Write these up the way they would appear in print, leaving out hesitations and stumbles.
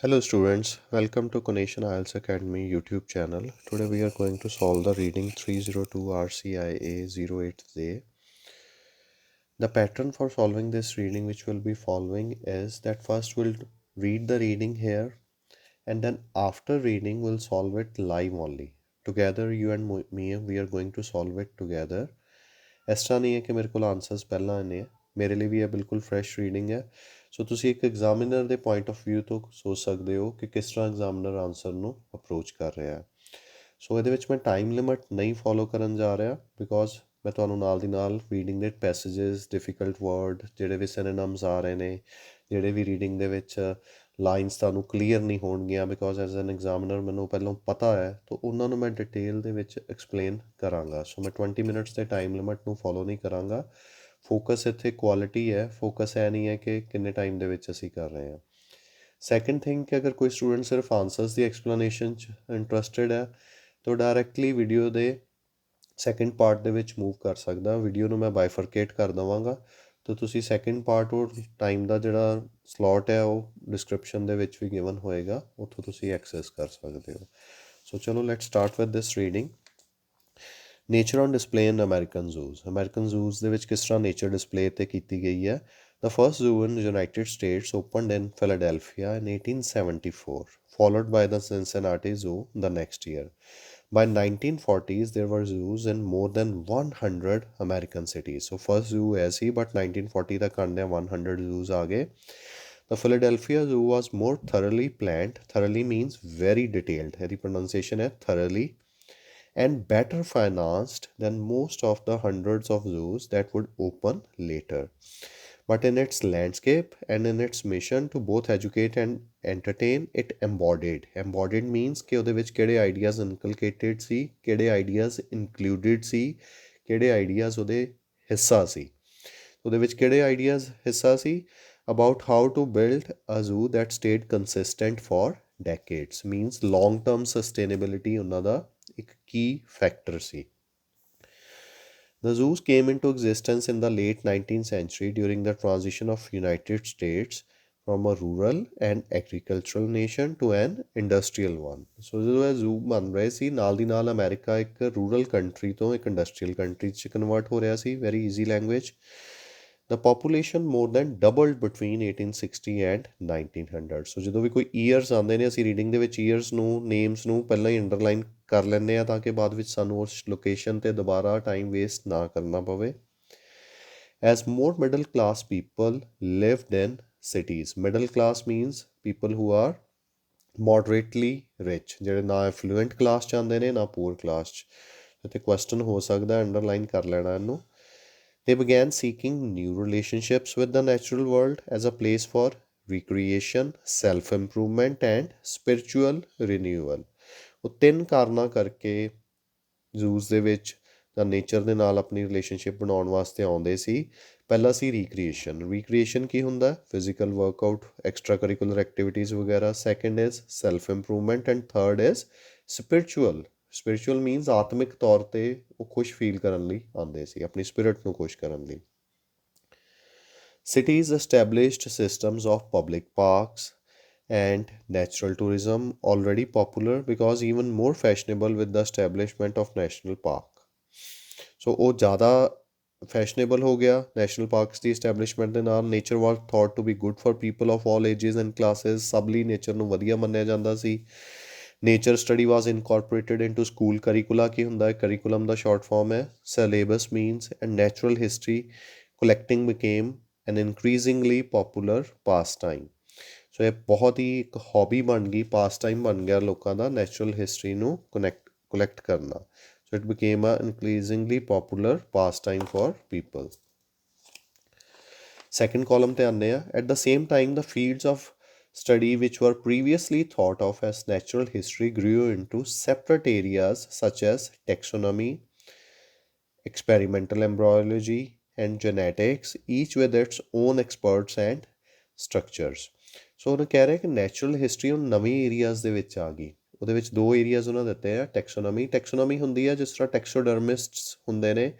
Hello students, welcome to Conation IELTS Academy YouTube channel. Today we are going to solve the reading 302 RCIA 08J. The pattern for solving this reading which we'll be following is that first we'll read the reading here and then after reading we'll solve it live only. Together you and me we are going to solve it together. ਇਸ ਤਰ੍ਹਾਂ ਨਹੀਂ ਹੈ ਕਿ ਮੇਰੇ ਕੋਲ answers ਪਹਿਲਾਂ ਆਨੇ ਆ ਮੇਰੇ ਲਈ ਵੀ ਇਹ ਬਿਲਕੁਲ ਫਰੈਸ਼ ਰੀਡਿੰਗ ਹੈ ਸੋ ਤੁਸੀਂ ਇੱਕ ਐਗਜ਼ਾਮੀਨਰ ਦੇ ਪੁਆਇੰਟ ਆਫ ਵਿਊ ਤੋਂ ਸੋਚ ਸਕਦੇ ਹੋ ਕਿ ਕਿਸ ਤਰ੍ਹਾਂ ਐਗਜ਼ਾਮੀਨਰ ਆਨਸਰ ਨੂੰ ਅਪਰੋਚ ਕਰ ਰਿਹਾ ਹੈ ਸੋ ਇਹਦੇ ਵਿੱਚ ਮੈਂ ਟਾਈਮ ਲਿਮਿਟ ਨਹੀਂ ਫੋਲੋ ਕਰਨ ਜਾ ਰਿਹਾ ਬਿਕੋਜ਼ ਮੈਂ ਤੁਹਾਨੂੰ ਨਾਲ ਦੀ ਨਾਲ ਰੀਡਿੰਗ ਦੇ ਪੈਸੇजेस ਡਿਫਿਕਲਟ ਵਰਡ ਜਿਹੜੇ ਵੀ ਸਿਨੋਨਿਮਸ ਆ ਰਹੇ ਨੇ ਜਿਹੜੇ ਵੀ ਰੀਡਿੰਗ ਦੇ ਵਿੱਚ ਲਾਈਨਸ ਤੁਹਾਨੂੰ ਕਲੀਅਰ ਨਹੀਂ ਹੋਣਗੀਆਂ ਬਿਕੋਜ਼ ਐਜ਼ ਐਨ ਐਗਜ਼ਾਮੀਨਰ ਮੈਨੂੰ ਪਹਿਲਾਂ ਪਤਾ ਹੈ ਤਾਂ ਉਹਨਾਂ ਨੂੰ ਮੈਂ ਡਿਟੇਲ ਦੇ ਵਿੱਚ ਐਕਸਪਲੇਨ ਕਰਾਂਗਾ ਸੋ ਮੈਂ 20 ਮਿੰਟਸ ਦੇ ਟਾਈਮ ਲਿਮਿਟ ਨੂੰ ਫੋਲੋ ਨਹੀਂ ਕਰਾਂਗਾ ਫੋਕਸ ਇੱਥੇ ਕੁਆਲਿਟੀ ਹੈ ਫੋਕਸ ਇਹ ਨਹੀਂ ਹੈ ਕਿ ਕਿੰਨੇ ਟਾਈਮ ਦੇ ਵਿੱਚ ਅਸੀਂ ਕਰ ਰਹੇ ਹਾਂ ਸੈਕੰਡ ਥਿੰਗ ਕਿ ਅਗਰ ਕੋਈ ਸਟੂਡੈਂਟ ਸਿਰਫ ਆਨਸਰਸ ਦੀ ਐਕਸਪਲੇਨੇਸ਼ਨ 'ਚ ਇੰਟਰਸਟਿਡ ਹੈ ਤਾਂ ਡਾਇਰੈਕਟਲੀ ਵੀਡੀਓ ਦੇ ਸੈਕੰਡ ਪਾਰਟ ਦੇ ਵਿੱਚ ਮੂਵ ਕਰ ਸਕਦਾ ਵੀਡੀਓ ਨੂੰ ਮੈਂ ਬਾਈਫਰਕੇਟ ਕਰ ਦੇਵਾਂਗਾ ਤਾਂ ਤੁਸੀਂ ਸੈਕੰਡ ਪਾਰਟ ਔਰ ਟਾਈਮ ਦਾ ਜਿਹੜਾ ਸਲੋਟ ਹੈ ਉਹ ਡਿਸਕ੍ਰਿਪਸ਼ਨ ਦੇ ਵਿੱਚ ਵੀ ਗਿਵਨ ਹੋਏਗਾ ਉੱਥੋਂ ਤੁਸੀਂ ਐਕਸੈਸ ਕਰ ਸਕਦੇ ਹੋ ਸੋ ਚਲੋ let's start with this reading nature on display in American zoos ਦੇ ਵਿੱਚ ਕਿਸ ਤਰ੍ਹਾਂ ਨੇਚਰ ਡਿਸਪਲੇ 'ਤੇ ਕੀਤੀ ਗਈ ਹੈ The first zoo in the United States opened in Philadelphia in 1874, followed by the Cincinnati Zoo the next year. By 1940s, there were zoos in more than 100 American cities. So first zoo is he, but 1940 तक आने 100 zoos आ गए. The Philadelphia Zoo was more thoroughly planned. Thoroughly means very detailed. The pronunciation is thoroughly. And better financed than most of the hundreds of zoos that would open later. But in its landscape and in its mission to both educate and entertain, it embodied. Embodied means ਕਿ ਉਹਦੇ ਵਿੱਚ ਕਿਹੜੇ ideas ਇਨਕਲਕੇਟਡ ਸੀ ਕਿਹੜੇ ideas included ਸੀ ਕਿਹੜੇ ideas ਉਹਦੇ ਹਿੱਸਾ ਸੀ ਉਹਦੇ ਵਿੱਚ ਕਿਹੜੇ ਆਈਡੀਆਜ਼ ਹਿੱਸਾ ਸੀ about how to build a zoo that stayed consistent for decades. Means long term sustainability ਉਹਨਾਂ ਦਾ ਇੱਕ ਕੀ ਫੈਕਟਰ ਸੀ The zoos came into existence in the late 19th century during the transition of United States from a rural and agricultural nation to an industrial one. So ਜਦੋਂ ਇਹ zoo ਬਣ ਰਹੇ ਸੀ ਨਾਲ ਦੀ ਨਾਲ ਅਮਰੀਕਾ ਇੱਕ rural country ਤੋਂ ਇੱਕ industrial country 'ਚ ਕਨਵਰਟ ਹੋ ਰਿਹਾ ਸੀ very easy language The population more than doubled between 1860 and 1900. So ਜਦੋਂ ਵੀ ਕੋਈ ਈਅਰਸ ਆਉਂਦੇ ਨੇ ਅਸੀਂ ਰੀਡਿੰਗ ਦੇ ਵਿੱਚ ਈਅਰਸ ਨੂੰ ਨੇਮਸ ਨੂੰ ਪਹਿਲਾਂ ਹੀ ਅੰਡਰਲਾਈਨ ਕਰ ਲੈਂਦੇ ਆ ਤਾਂ ਕਿ ਬਾਅਦ ਵਿੱਚ ਸਾਨੂੰ ਉਸ ਲੋਕੇਸ਼ਨ 'ਤੇ ਦੁਬਾਰਾ ਟਾਈਮ ਵੇਸਟ ਨਾ ਕਰਨਾ ਪਵੇ As more middle class people lived in cities. Middle class means people who are moderately rich ਜਿਹੜੇ ਨਾ ਐਫਲੂਐਂਟ ਕਲਾਸ 'ਚ ਆਉਂਦੇ ਨੇ ਨਾ ਪੂਅਰ ਕਲਾਸ 'ਚ ਅਤੇ ਕੁਐਸਚਨ ਹੋ ਸਕਦਾ ਅੰਡਰਲਾਈਨ ਕਰ ਲੈਣਾ ਇਹਨੂੰ They began seeking new relationships with the natural world as a place for recreation, self-improvement and spiritual renewal. ਉਹ ਤਿੰਨ ਕਾਰਨਾਂ ਕਰਕੇ ਜ਼ੂਜ਼ ਦੇ ਵਿੱਚ ਜਾਂ ਨੇਚਰ ਦੇ ਨਾਲ ਆਪਣੀ ਰਿਲੇਸ਼ਨਸ਼ਿਪ ਬਣਾਉਣ ਵਾਸਤੇ ਆਉਂਦੇ ਸੀ ਪਹਿਲਾ ਸੀ ਰੀਕ੍ਰੀਏਸ਼ਨ ਕੀ ਹੁੰਦਾ physical workout extracurricular activities ਵਗੈਰਾ second is self improvement and third is spiritual means ਆਤਮਿਕ ਤੌਰ 'ਤੇ ਉਹ ਖੁਸ਼ ਫੀਲ ਕਰਨ ਲਈ ਆਉਂਦੇ ਸੀ ਆਪਣੀ ਸਪਿਰਿਟ ਨੂੰ ਖੁਸ਼ ਕਰਨ ਲਈ Cities established systems of public parks and natural tourism already popular because even more fashionable with the establishment of national park. So ਉਹ ਜ਼ਿਆਦਾ ਫੈਸ਼ਨੇਬਲ ਹੋ ਗਿਆ ਨੈਸ਼ਨਲ ਪਾਰਕਸ ਦੀ ਇਸਟੈਬਲਿਸ਼ਮੈਂਟ ਦੇ ਨਾਲ nature was thought to be good for people of all ages and classes ਸਭ ਲਈ nature ਨੂੰ ਵਧੀਆ ਮੰਨਿਆ ਜਾਂਦਾ ਸੀ nature study was incorporated into school curricula ਕੀ ਹੁੰਦਾ ਹੈ ਕਰਿਕੂਲਮ ਦਾ ਸ਼ਾਰਟ ਫਾਰਮ ਹੈ syllabus means and natural history collecting became an increasingly popular pastime so ਇਹ ਬਹੁਤ ਹੀ ਇੱਕ ਹੌਬੀ ਬਣ ਗਈ ਪਾਸ ਟਾਈਮ ਬਣ ਗਿਆ ਲੋਕਾਂ ਦਾ ਨੈਚੁਰਲ ਹਿਸਟਰੀ ਨੂੰ ਕਲੈਕਟ ਕਰਨਾ So it became an increasingly popular pastime for people. Second column te aanne at the same time the fields of study which were previously thought of as natural history grew into separate areas such as taxonomy, experimental embryology and genetics, each with its own experts and structures. So ਉਹਨੇ ਕਹਿ ਰਿਹਾ ਕਿ natural history ਉਹ ਨਵੇਂ areas ਦੇ ਵਿੱਚ ਆ ਗਈ ਉਹਦੇ ਵਿੱਚ ਦੋ ਏਰੀਆਜ਼ ਉਹਨਾਂ ਦਿੱਤੇ ਆ ਟੈਕਸੋਨਮੀ ਹੁੰਦੀ ਹੈ ਜਿਸ ਤਰ੍ਹਾਂ ਟੈਕਸੋਡਰਮਿਸਟਸ ਹੁੰਦੇ ਨੇ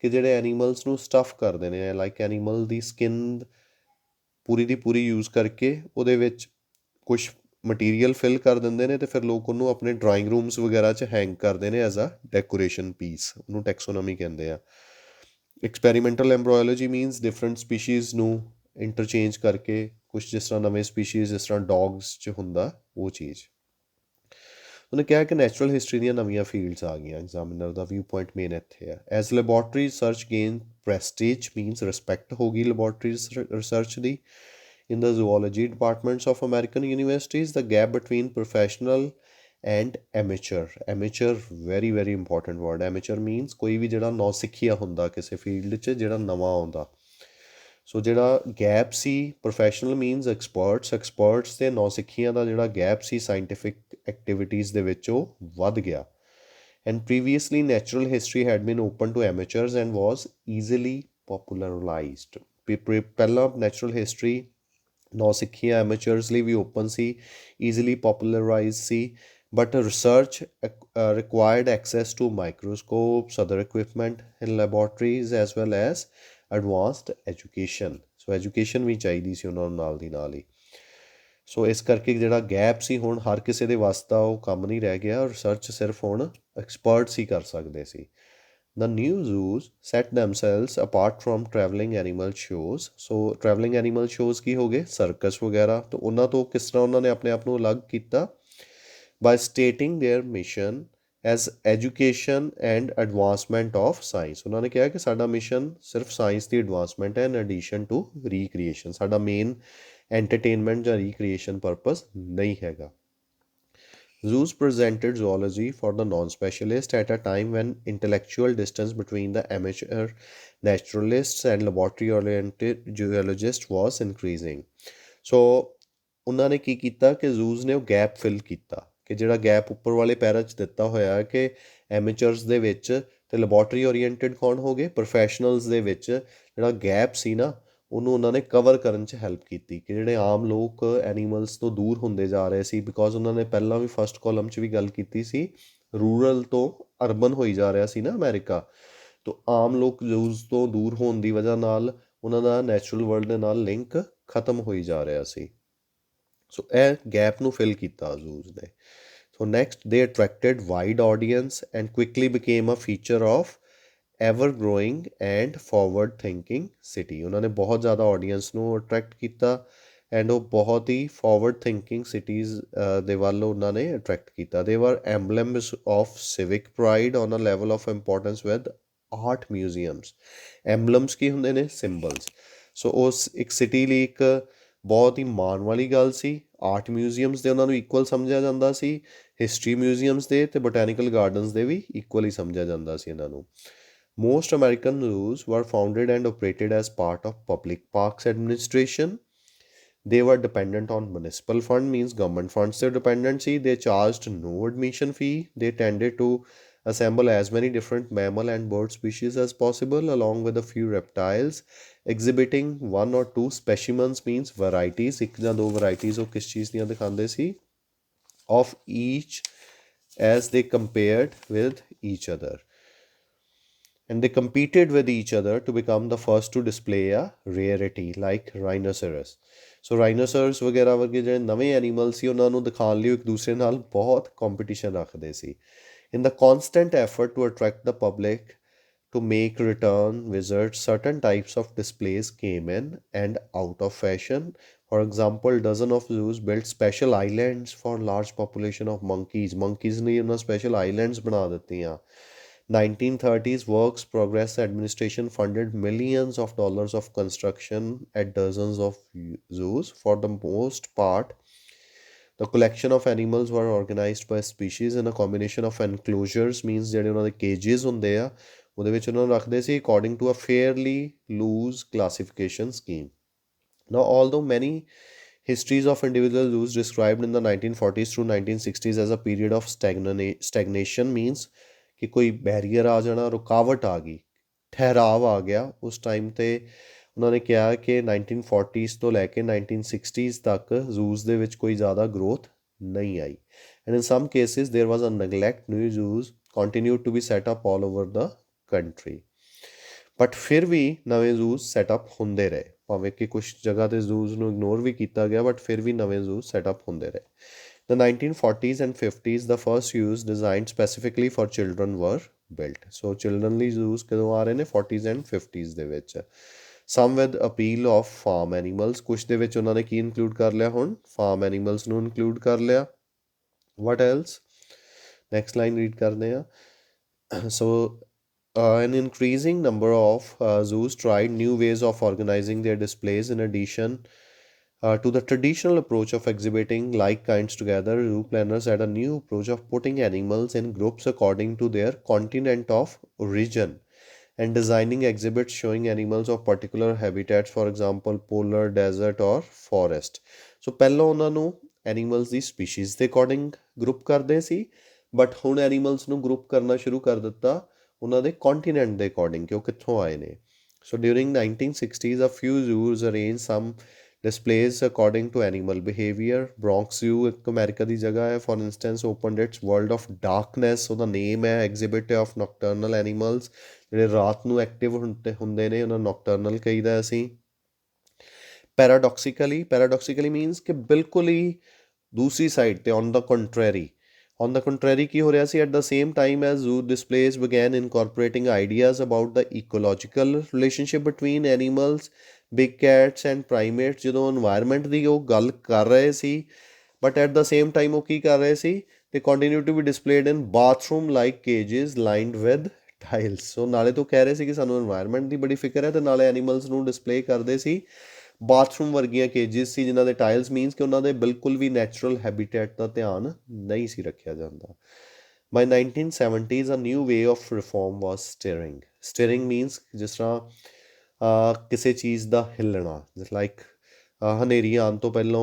ਕਿ ਜਿਹੜੇ ਐਨੀਮਲਸ ਨੂੰ ਸਟਫ ਕਰਦੇ ਨੇ ਲਾਈਕ ਐਨੀਮਲ ਦੀ ਸਕਿਨ ਪੂਰੀ ਦੀ ਪੂਰੀ ਯੂਜ਼ ਕਰਕੇ ਉਹਦੇ ਵਿੱਚ ਕੁਛ ਮਟੀਰੀਅਲ ਫਿਲ ਕਰ ਦਿੰਦੇ ਨੇ ਅਤੇ ਫਿਰ ਲੋਕ ਉਹਨੂੰ ਆਪਣੇ ਡਰਾਇੰਗ ਰੂਮਸ ਵਗੈਰਾ 'ਚ ਹੈਂਗ ਕਰਦੇ ਨੇ ਐਜ਼ ਅ ਡੈਕੋਰੇਸ਼ਨ ਪੀਸ, ਉਹਨੂੰ ਟੈਕਸੋਨੋਮੀ ਕਹਿੰਦੇ ਆ। ਐਕਸਪੈਰੀਮੈਂਟਲ ਐਮਬ੍ਰੋਇਓਲੋਜੀ ਮੀਨਸ ਡਿਫਰੈਂਟ ਸਪੀਸ਼ੀਜ਼ ਨੂੰ ਇੰਟਰਚੇਂਜ ਕਰਕੇ ਕੁਛ ਜਿਸ ਤਰ੍ਹਾਂ ਨਵੇਂ ਸਪੀਸ਼ੀਜ਼ ਜਿਸ ਤਰ੍ਹਾਂ ਡੌਗਸ 'ਚ ਹੁੰਦਾ ਉਹ ਚੀਜ਼। ਉਹਨੇ ਕਿਹਾ ਕਿ ਨੈਚੁਰਲ ਹਿਸਟਰੀ ਦੀਆਂ ਨਵੀਆਂ ਫੀਲਡਸ ਆ ਗਈਆਂ, ਐਗਜ਼ਾਮੀਨਰ ਦਾ ਵਿਊ ਪੁਆਇੰਟ ਮੇਨ ਇੱਥੇ ਆ। As laboratory research gain prestige means respect ਹੋ ਗਈ laboratory research the. In the zoology departments of American universities, the gap between professional and amateur very very important word। amateur means ਕੋਈ ਵੀ ਜਿਹੜਾ ਨੌਸਿੱਖਿਆ ਹੁੰਦਾ ਕਿਸੇ field 'ਚ ਜਿਹੜਾ ਨਵਾਂ ਆਉਂਦਾ। ਸੋ ਜਿਹੜਾ ਗੈਪ ਸੀ ਪ੍ਰੋਫੈਸ਼ਨਲ ਮੀਨਸ ਐਕਸਪਰਟਸ ਅਤੇ ਨੌਸਿੱਖੀਆਂ ਦਾ ਜਿਹੜਾ ਗੈਪ ਸੀ ਸਾਇੰਟੀਫਿਕ ਐਕਟੀਵਿਟੀਜ਼ ਦੇ ਵਿੱਚ ਉਹ ਵੱਧ ਗਿਆ। And previously natural history had been open to amateurs and was easily popularised. ਪਹਿਲਾਂ ਨੈਚੁਰਲ ਹਿਸਟਰੀ ਨੌਸਿੱਖੀਆਂ ਐਮੇਚਰਸ ਲਈ ਵੀ ਓਪਨ ਸੀ, ਈਜ਼ੀਲੀ ਪੋਪੂਲਰਾਈਜ਼ ਸੀ, but research required access to microscopes, other equipment in laboratories as well as advanced education. So education ਵੀ ਚਾਹੀਦੀ ਸੀ ਉਹਨਾਂ ਨੂੰ ਨਾਲ ਦੀ ਨਾਲ ਹੀ। ਸੋ ਇਸ ਕਰਕੇ ਜਿਹੜਾ ਗੈਪ ਸੀ ਹੁਣ ਹਰ ਕਿਸੇ ਦੇ ਵਾਸਤੇ ਉਹ ਕੰਮ ਨਹੀਂ ਰਹਿ ਗਿਆ, ਰਿਸਰਚ ਸਿਰਫ ਹੁਣ ਐਕਸਪਰਟਸ ਹੀ ਕਰ ਸਕਦੇ ਸੀ। The new zoos set themselves apart from traveling animal shows। So traveling animal shows ਕੀ ਹੋ ਗਏ, ਸਰਕਸ ਵਗੈਰਾ। ਤਾਂ ਉਹਨਾਂ ਤੋਂ ਕਿਸ ਤਰ੍ਹਾਂ ਉਹਨਾਂ ਨੇ ਆਪਣੇ ਆਪ ਨੂੰ ਅਲੱਗ ਕੀਤਾ, by stating their mission as education and advancement of science। ਉਹਨਾਂ ਨੇ ਕਿਹਾ ਕਿ ਸਾਡਾ ਮਿਸ਼ਨ ਸਿਰਫ ਸਾਇੰਸ ਦੀ ਐਡਵਾਂਸਮੈਂਟ ਹੈ, ਇਨ ਐਡੀਸ਼ਨ ਟੂ ਰੀਕ੍ਰੀਏਸ਼ਨ। ਸਾਡਾ ਮੇਨ ਐਂਟਰਟੇਨਮੈਂਟ ਜਾਂ ਰੀਕ੍ਰੀਏਸ਼ਨ ਪਰਪਸ ਨਹੀਂ ਹੈਗਾ। Zoos presented zoology for the non-specialist at a time when intellectual distance between the amateur naturalists and laboratory-oriented zoologists was increasing। So ਉਹਨਾਂ ਨੇ ਕੀ ਕੀਤਾ ਕਿ ਜ਼ੂਜ਼ ਨੇ ਉਹ ਗੈਪ ਫਿਲ ਕੀਤਾ, ਕਿ ਜਿਹੜਾ ਗੈਪ ਉੱਪਰ ਵਾਲੇ ਪੈਰਾ 'ਚ ਦਿੱਤਾ ਹੋਇਆ ਕਿ ਐਮੇਚਰਸ ਦੇ ਵਿੱਚ ਅਤੇ ਲੈਬੋਰਟਰੀ ਓਰੀਐਂਟਡ ਕੌਣ ਹੋ ਗਏ, ਪ੍ਰੋਫੈਸ਼ਨਲਸ ਦੇ ਵਿੱਚ ਜਿਹੜਾ ਗੈਪ ਸੀ ਨਾ ਉਹਨੂੰ ਉਹਨਾਂ ਨੇ ਕਵਰ ਕਰਨ 'ਚ ਹੈਲਪ ਕੀਤੀ, ਕਿ ਜਿਹੜੇ ਆਮ ਲੋਕ ਐਨੀਮਲਸ ਤੋਂ ਦੂਰ ਹੁੰਦੇ ਜਾ ਰਹੇ ਸੀ। ਬਿਕੋਜ਼ ਉਹਨਾਂ ਨੇ ਪਹਿਲਾਂ ਵੀ ਫਸਟ ਕਾਲਮ 'ਚ ਵੀ ਗੱਲ ਕੀਤੀ ਸੀ, ਰੂਰਲ ਤੋਂ ਅਰਬਨ ਹੋਈ ਜਾ ਰਿਹਾ ਸੀ ਨਾ ਅਮਰੀਕਾ। ਤਾਂ ਆਮ ਲੋਕ ਜ਼ੂਜ਼ ਤੋਂ ਦੂਰ ਹੋਣ ਦੀ ਵਜ੍ਹਾ ਨਾਲ ਉਹਨਾਂ ਦਾ ਨੈਚੁਰਲ ਵਰਲਡ ਦੇ ਨਾਲ ਲਿੰਕ ਖਤਮ ਹੋਈ ਜਾ ਰਿਹਾ ਸੀ। ਸੋ ਇਹ ਗੈਪ ਨੂੰ ਫਿਲ ਕੀਤਾ ਜ਼ੂਜ਼ ਨੇ। So next they attracted wide audiences and quickly became a feature of ever growing and forward thinking city. ਉਹਨਾਂ ਨੇ ਬਹੁਤ ਜ਼ਿਆਦਾ ਆਡੀਅੰਸ ਨੂੰ ਅਟਰੈਕਟ ਕੀਤਾ ਐਂਡ ਉਹ ਬਹੁਤ ਹੀ ਫਾਰਵਰਡ ਥਿੰਕਿੰਗ ਸਿਟੀਜ਼ ਦੇ ਵੱਲ ਉਹਨਾਂ ਨੇ ਅਟਰੈਕਟ ਕੀਤਾ। They were emblems of civic pride on a level of importance with art museums. Emblems ਕੀ ਹੁੰਦੇ ਨੇ, ਸਿੰਬਲਸ। ਸੋ ਉਸ ਇੱਕ ਸਿਟੀ ਲਈ ਇੱਕ ਬਹੁਤ ਹੀ ਮਾਣ ਵਾਲੀ ਗੱਲ ਸੀ। ਆਰਟ ਮਿਊਜ਼ੀਅਮਸ ਦੇ ਉਹਨਾਂ ਨੂੰ ਇਕੁਅਲ ਸਮਝਿਆ ਜਾਂਦਾ ਸੀ, ਹਿਸਟਰੀ ਮਿਊਜ਼ੀਅਮਸ ਦੇ ਅਤੇ ਬੋਟੈਨੀਕਲ ਗਾਰਡਨਸ ਦੇ ਵੀ ਇਕੁਅਲ ਹੀ ਸਮਝਿਆ ਜਾਂਦਾ ਸੀ ਇਹਨਾਂ ਨੂੰ। Most American zoos were founded and operated as part of public parks administration। They were dependent on municipal fund, means government funds their dependency। They charged no admission fee। They tended to assemble as many different mammal and bird species as possible, along with a few reptiles, exhibiting one or two specimens, means varieties। ਇੱਕ ਜਾਂ ਦੋ varieties ਉਹ ਕਿਸ ਚੀਜ਼ ਦੀਆਂ ਦਿਖਾਉਂਦੇ ਸੀ, of each as they compared with each other। And they competed with each other to become the first to display a rarity like rhinoceros। ਸੋ ਰਾਈਨੋਸਰਸ ਵਗੈਰਾ ਵਰਗੇ ਜਿਹੜੇ ਨਵੇਂ ਐਨੀਮਲ ਸੀ ਉਹਨਾਂ ਨੂੰ ਦਿਖਾਉਣ ਲਈ ਇੱਕ ਦੂਸਰੇ ਨਾਲ ਬਹੁਤ ਕੰਪੀਟੀਸ਼ਨ ਰੱਖਦੇ ਸੀ। In the constant effort to attract the public to make return visits, certain types of displays came in and out of fashion। For example, dozen of zoos built special islands for large population of monkeys ਨੇ ਉਹਨਾਂ special islands ਬਣਾ ਦਿੱਤੀਆਂ। 1930s Works Progress Administration funded millions of dollars of construction at dozens of zoos। For the most part, the collection of animals were organized by species in a combination of enclosures, means ਜਿਹੜੇ ਉਹਨਾਂ ਦੇ cages ਹੁੰਦੇ ਆ ਉਹਦੇ ਵਿੱਚ ਉਹਨਾਂ ਨੂੰ ਰੱਖਦੇ ਸੀ according to a fairly loose classification scheme। Now, although many histories of individual zoos described in the 1940s through 1960s as a period of stagnation, means ਕਿ ਕੋਈ ਬੈਰੀਅਰ ਆ ਜਾਣਾ, ਰੁਕਾਵਟ ਆ ਗਈ, ਠਹਿਰਾਵ ਆ ਗਿਆ। ਉਸ ਟਾਈਮ 'ਤੇ ਉਹਨਾਂ ਨੇ ਕਿਹਾ ਕਿ 1940s ਤੋਂ ਲੈ ਕੇ 1960s ਤੱਕ ਜ਼ੂਜ਼ ਦੇ ਵਿੱਚ ਕੋਈ ਜ਼ਿਆਦਾ ਗਰੋਥ ਨਹੀਂ ਆਈ। And in some cases there was a neglect. New zoos continued to be set up all over the country. But ਫਿਰ ਵੀ ਨਵੇਂ ਜ਼ੂਜ਼ ਸੈਟਅਪ ਹੁੰਦੇ ਰਹੇ। ਭਾਵੇਂ ਕਿ ਕੁਛ ਜਗ੍ਹਾ 'ਤੇ ਜ਼ੂਜ਼ ਨੂੰ ਇਗਨੋਰ ਵੀ ਕੀਤਾ ਗਿਆ, ਬਟ ਫਿਰ ਵੀ ਨਵੇਂ ਜ਼ੂਜ਼ ਸੈਟਅਪ ਹੁੰਦੇ ਰਹੇ। The 1940s and 50s, the first zoos designed specifically for children were built. So children ਲਈ zoos ਕਦੋਂ ਆ ਰਹੇ ਨੇ? 40s and 50s ਦੇ ਵਿੱਚ। Some with appeal of farm animals, ਕੁਛ ਦੇ ਵਿੱਚ ਉਹਨਾਂ ਨੇ ਕੀ ਇਨਕਲੂਡ ਕਰ ਲਿਆ ਹੁਣ? Farm animals ਨੂੰ ਇਨਕਲੂਡ ਕਰ ਲਿਆ। What else? Next line read ਕਰਦੇ ਆ। So an increasing number of zoos tried new ways of organizing their displays. In addition to the traditional approach of exhibiting like kinds together, zoo planners had a new approach of putting animals in groups according to their continent of origin and designing exhibits showing animals of particular habitats, for example, polar, desert, or forest. So ਪਹਿਲਾਂ ਉਹਨਾਂ ਨੂੰ animals ਦੀ species ਦੇ according group ਕਰਦੇ ਸੀ, but ਹੁਣ animals ਨੂੰ group ਕਰਨਾ ਸ਼ੁਰੂ ਕਰ ਦਿੱਤਾ ਉਹਨਾਂ ਦੇ ਕੰਟੀਨੈਂਟ ਦੇ ਅਕੋਰਡਿੰਗ ਕਿ ਉਹ ਕਿੱਥੋਂ ਆਏ ਨੇ। ਸੋ during 1960s, a few zoos arranged some displays according to animal behavior. Bronx Zoo ਇੱਕ ਅਮਰੀਕਾ ਦੀ ਜਗ੍ਹਾ ਹੈ, for instance opened its world of darkness, ਉਹਦਾ ਨੇਮ ਹੈ ਐਗਜ਼ਿਬਿਟ ਆਫ ਨੋਕਟਰਨਲ ਐਨੀਮਲਸ, ਜਿਹੜੇ ਰਾਤ ਨੂੰ ਐਕਟਿਵ ਹੁੰਦੇ ਨੇ ਉਹਨਾਂ ਨੋਕਟਰਨਲ ਕਹੀਦਾ ਅਸੀਂ। ਪੈਰਾਡੋਕਸੀਕਲੀ ਮੀਨਸ ਕਿ ਬਿਲਕੁਲ ਹੀ ਦੂਸਰੀ ਸਾਈਡ 'ਤੇ ਔਨ ਦਾ ਕੰਟਰੈਰੀ ਕੀ ਹੋ ਰਿਹਾ ਸੀ? At the same time as zoo displays began incorporating ideas about the ecological relationship between animals, big cats and primates, ਜਦੋਂ ਇਨਵਾਇਰਮੈਂਟ ਦੀ ਉਹ ਗੱਲ ਕਰ ਰਹੇ ਸੀ, but at the same time ਉਹ ਕੀ ਕਰ ਰਹੇ ਸੀ? They continue to be displayed in bathroom like cages lined with tiles. So ਨਾਲੇ ਤੋਂ ਕਹਿ ਰਹੇ ਸੀ ਕਿ ਸਾਨੂੰ ਇਨਵਾਇਰਮੈਂਟ ਦੀ ਬੜੀ ਫਿਕਰ ਹੈ, ਅਤੇ ਨਾਲੇ ਐਨੀਮਲਸ ਨੂੰ ਡਿਸਪਲੇ ਕਰਦੇ ਸੀ ਬਾਥਰੂਮ ਵਰਗੀਆਂ ਕੇਜਿਸ ਸੀ ਜਿਨ੍ਹਾਂ ਦੇ ਟਾਈਲਸ ਮੀਨਸ ਕਿ ਉਹਨਾਂ ਦੇ ਬਿਲਕੁਲ ਵੀ ਨੈਚੁਰਲ ਹੈਬੀਟੈਟ ਦਾ ਧਿਆਨ ਨਹੀਂ ਸੀ ਰੱਖਿਆ ਜਾਂਦਾ। ਬਾਈ 1970s, a new way of reform was steering. Steering means ਜਿਸ ਤਰ੍ਹਾਂ ਕਿਸੇ ਚੀਜ਼ ਦਾ ਹਿੱਲਣਾ, ਜਿਸ ਲਾਈਕ ਹਨੇਰੀ ਆਉਣ ਤੋਂ ਪਹਿਲਾਂ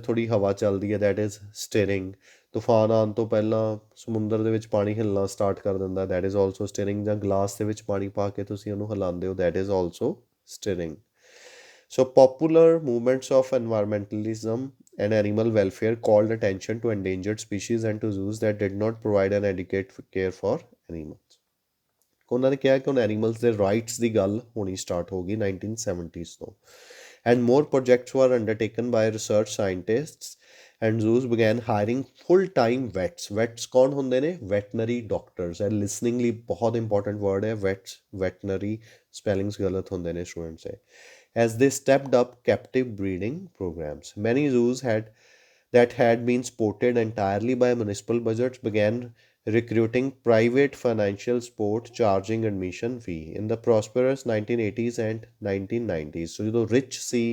ਥੋੜ੍ਹੀ ਹਵਾ ਚੱਲਦੀ ਹੈ, ਦੈਟ ਇਜ਼ ਸਟੀਅਰਿੰਗ। ਤੂਫਾਨ ਆਉਣ ਤੋਂ ਪਹਿਲਾਂ ਸਮੁੰਦਰ ਦੇ ਵਿੱਚ ਪਾਣੀ ਹਿੱਲਣਾ ਸਟਾਰਟ ਕਰ ਦਿੰਦਾ, ਦੈਟ ਇਜ਼ ਆਲਸੋ ਸਟੀਅਰਿੰਗ। ਜਾਂ ਗਲਾਸ ਦੇ ਵਿੱਚ ਪਾਣੀ ਪਾ ਕੇ ਤੁਸੀਂ ਉਹਨੂੰ ਹਿਲਾਉਂਦੇ ਹੋ, that is also steering. So popular movements of environmentalism and animal welfare called attention to endangered species and to zoos that did not provide an adequate care for animals. ਉਹਨਾਂ ਨੇ ਕਿਹਾ ਕਿ ਹੁਣ ਐਨੀਮਲਸ ਦੇ ਰਾਈਟਸ ਦੀ ਗੱਲ ਹੋਣੀ start ਹੋ ਗਈ 1970s ਤੋਂ। And more projects were undertaken by research scientists and zoos began hiring full-time vets. Vets ਕੌਣ ਹੁੰਦੇ ਨੇ? Veterinary doctors. ਇਹ ਲਿਸਨਿੰਗ ਲਈ ਬਹੁਤ ਇੰਪੋਰਟੈਂਟ ਵਰਡ ਹੈ ਵੈਟਸ, ਵੈਟਨਰੀ ਸਪੈਲਿੰਗਸ ਗਲਤ ਹੁੰਦੇ ਨੇ ਸਟੂਡੈਂਟਸ ਦੇ। As they stepped up captive breeding programs. Many zoos that had been supported entirely by municipal budgets began recruiting private financial support, charging admission fee in the prosperous 1980s and 1990s. So ਜਦੋਂ rich C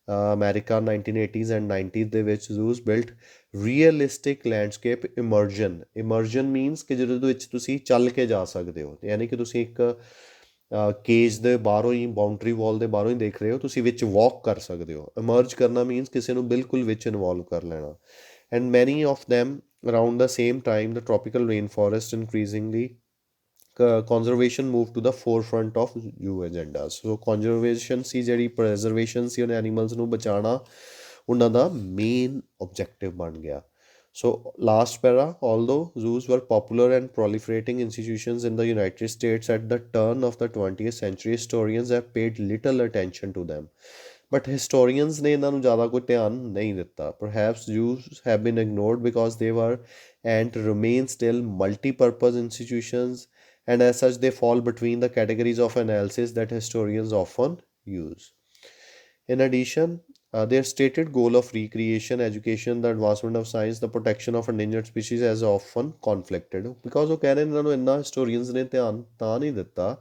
America 1980s and 90s ਦੇ ਵਿੱਚ zoos built realistic landscape immersion means ਕਿ ਜਿਹਦੇ ਵਿੱਚ ਤੁਸੀਂ ਚੱਲ ਕੇ ਜਾ ਸਕਦੇ ਹੋ, ਯਾਨੀ ਕਿ ਤੁਸੀਂ ਇੱਕ ਕੇਜ ਦੇ ਬਾਹਰੋਂ ਹੀ, ਬਾਊਂਡਰੀ ਵਾਲ ਦੇ ਬਾਹਰੋਂ ਹੀ ਦੇਖ ਰਹੇ ਹੋ, ਤੁਸੀਂ ਵਿੱਚ ਵਾਕ ਕਰ ਸਕਦੇ ਹੋ। ਇਮਰਜ ਕਰਨਾ ਮੀਨਸ ਕਿਸੇ ਨੂੰ ਬਿਲਕੁਲ ਵਿੱਚ ਇਨਵੋਲਵ ਕਰ ਲੈਣਾ। And many of them around the same time the tropical rainforest increasingly conservation moved to the forefront of zoo agendas. So conservation ਸੀ ਜਿਹੜੀ preservation ਸੀ, ਉਹਨੇ ਐਨੀਮਲਸ ਨੂੰ ਬਚਾਉਣਾ ਉਹਨਾਂ ਦਾ ਮੇਨ objective ਬਣ ਗਿਆ। So last para, although zoos were popular and proliferating institutions in the United States at the turn of the 20th century, historians have paid little attention to them. But historians ਨੇ ਇਹਨਾਂ ਨੂੰ ਜ਼ਿਆਦਾ ਕੋਈ ਧਿਆਨ ਨਹੀਂ ਦਿੱਤਾ। Perhaps zoos have been ignored because they were and remain still multi-purpose institutions, and as such they fall between the categories of analysis that historians often use. In addition, their stated goal of recreation, education, the advancement of science, the protection of endangered species has often conflicted. Because ਉਹ ਕਹਿ ਰਹੇ ਇਹਨਾਂ ਨੂੰ ਇੰਨਾ historians ਨੇ ਧਿਆਨ ਤਾਂ ਨਹੀਂ ਦਿੱਤਾ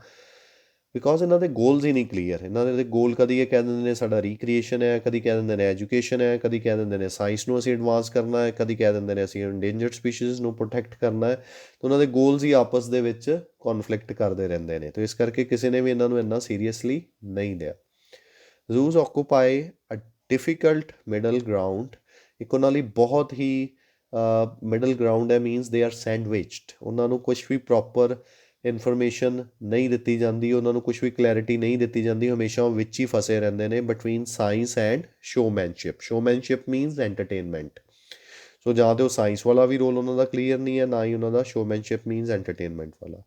ਬਿਕੋਜ਼ ਇਹਨਾਂ ਦੇ ਗੋਲਸ ਹੀ ਨਹੀਂ ਕਲੀਅਰ। ਇਹਨਾਂ ਦੇ ਗੋਲ ਕਦੀ ਇਹ ਕਹਿ ਦਿੰਦੇ ਨੇ ਸਾਡਾ ਰੀਕ੍ਰੀਏਸ਼ਨ ਹੈ, ਕਦੀ ਕਹਿ ਦਿੰਦੇ ਨੇ ਐਜੂਕੇਸ਼ਨ ਹੈ, ਕਦੀ ਕਹਿ ਦਿੰਦੇ ਨੇ ਸਾਇੰਸ ਨੂੰ ਅਸੀਂ ਐਡਵਾਂਸ ਕਰਨਾ ਹੈ, ਕਦੀ ਕਹਿ ਦਿੰਦੇ ਨੇ ਅਸੀਂ ਇੰਡੇਂਜਰਡ ਸਪੀਸ਼ੀਜ਼ ਨੂੰ ਪ੍ਰੋਟੈਕਟ ਕਰਨਾ ਹੈ। ਤਾਂ ਉਹਨਾਂ ਦੇ ਗੋਲਸ ਹੀ ਆਪਸ ਦੇ ਵਿੱਚ ਕੌਨਫਲਿਕਟ ਕਰਦੇ ਰਹਿੰਦੇ ਨੇ, ਤਾਂ ਇਸ ਕਰਕੇ ਕਿਸੇ ਨੇ ਵੀ ਇਹਨਾਂ ਨੂੰ ਇੰਨਾ ਸੀਰੀਅਸਲੀ ਨਹੀਂ ਲਿਆ। ਜ਼ੂਸ ਆਕੂਪਾਈ ਅ ਡਿਫੀਕਲਟ ਮਿਡਲ ਗਰਾਊਂਡ, ਇੱਕ ਉਹਨਾਂ ਲਈ ਬਹੁਤ ਹੀ ਮਿਡਲ ਗਰਾਊਂਡ ਹੈ, ਮੀਨਸ ਦੇ ਆਰ ਸੈਂਡਵਿਚਡ। ਉਹਨਾਂ ਨੂੰ ਕੁਛ ਵੀ ਪ੍ਰੋਪਰ ਇਨਫੋਰਮੇਸ਼ਨ ਨਹੀਂ ਦਿੱਤੀ ਜਾਂਦੀ, ਉਹਨਾਂ ਨੂੰ ਕੁਛ ਵੀ ਕਲੈਰਿਟੀ ਨਹੀਂ ਦਿੱਤੀ ਜਾਂਦੀ, ਹਮੇਸ਼ਾ ਉਹ ਵਿੱਚ ਹੀ ਫਸੇ ਰਹਿੰਦੇ ਨੇ between science and showmanship means entertainment. So ਜਾਂ ਤਾਂ ਉਹ ਸਾਇੰਸ ਵਾਲਾ ਵੀ ਰੋਲ ਉਹਨਾਂ ਦਾ ਕਲੀਅਰ ਨਹੀਂ ਹੈ, ਨਾ ਹੀ ਉਹਨਾਂ ਦਾ ਸ਼ੋਮੈਨਸ਼ਿਪ ਮੀਨਸ ਐਂਟਰਟੇਨਮੈਂਟ ਵਾਲਾ।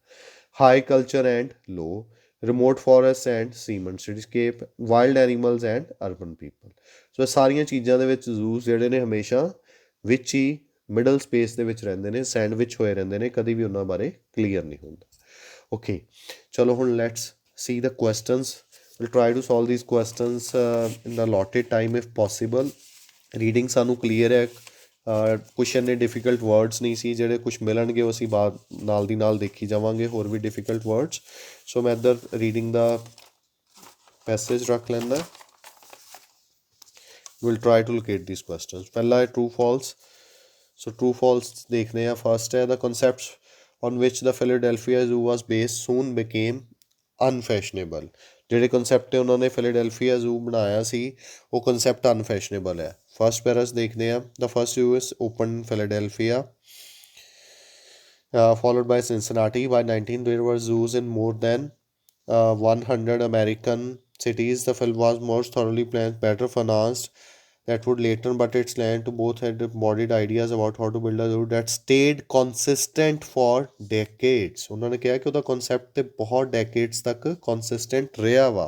High culture and low, remote forests and cement cityscape, wild animals and urban people. ਸੋ ਇਹ ਸਾਰੀਆਂ ਚੀਜ਼ਾਂ ਦੇ ਵਿੱਚ ਜ਼ੂਸ ਜਿਹੜੇ ਨੇ ਹਮੇਸ਼ਾ ਵਿੱਚ ਹੀ ਮਿਡਲ ਸਪੇਸ ਦੇ ਵਿੱਚ ਰਹਿੰਦੇ ਨੇ, ਸੈਂਡਵਿਚ ਹੋਏ ਰਹਿੰਦੇ ਨੇ, ਕਦੀ ਵੀ ਉਹਨਾਂ ਬਾਰੇ ਕਲੀਅਰ ਨਹੀਂ ਹੁੰਦਾ। ਓਕੇ, ਚਲੋ ਹੁਣ let's see the questions. We'll try to solve these questions in the allotted time if possible. Reading ਸਾਨੂੰ ਕਲੀਅਰ ਹੈ, ਕੁਛ ਇੰਨੇ ਡਿਫੀਕਲਟ ਵਰਡਸ ਨਹੀਂ ਸੀ, ਜਿਹੜੇ ਕੁਛ ਮਿਲਣਗੇ ਉਹ ਅਸੀਂ ਬਾਅਦ ਨਾਲ ਦੀ ਨਾਲ ਦੇਖੀ ਜਾਵਾਂਗੇ ਹੋਰ ਵੀ ਡਿਫੀਕਲਟ ਵਰਡਸ। ਸੋ ਮੈਂ ਇੱਧਰ ਰੀਡਿੰਗ ਦਾ ਪੈਸੇਜ ਰੱਖ ਲੈਂਦਾ। Will try to locate this questions. ਪਹਿਲਾ ਹੈ true false. So true false ਦੇਖਦੇ ਹਾਂ। ਫਸਟ ਹੈ, the concepts on which the Philadelphia Zoo was based soon became unfashionable। ਜਿਹੜੇ ਕਨਸੈਪਟ ਉਹਨਾਂ ਨੇ ਫਿਲਾਡੈਲਫੀਆ ਜ਼ੂ ਬਣਾਇਆ ਸੀ ਉਹ ਕਨਸੈਪਟ ਅਨਫੈਸ਼ਨੇਬਲ ਹੈ। ਫਸਟ ਪੈਰਾਸ ਦੇਖਦੇ ਹਾਂ। The first zoo is open in Philadelphia followed by Cincinnati. By 19 there were zoos in more than 100 American cities. The film was most thoroughly planned, better financed, that would later but its land to both had embodied ideas about how to build a zoo that stayed consistent for decades। ਉਹਨਾਂ ਨੇ ਕਿਹਾ ਕਿ ਉਹਦਾ concept ਤੇ ਬਹੁਤ ਡੈਕੇਡਸ ਤੱਕ consistent ਰਿਹਾ ਵਾ।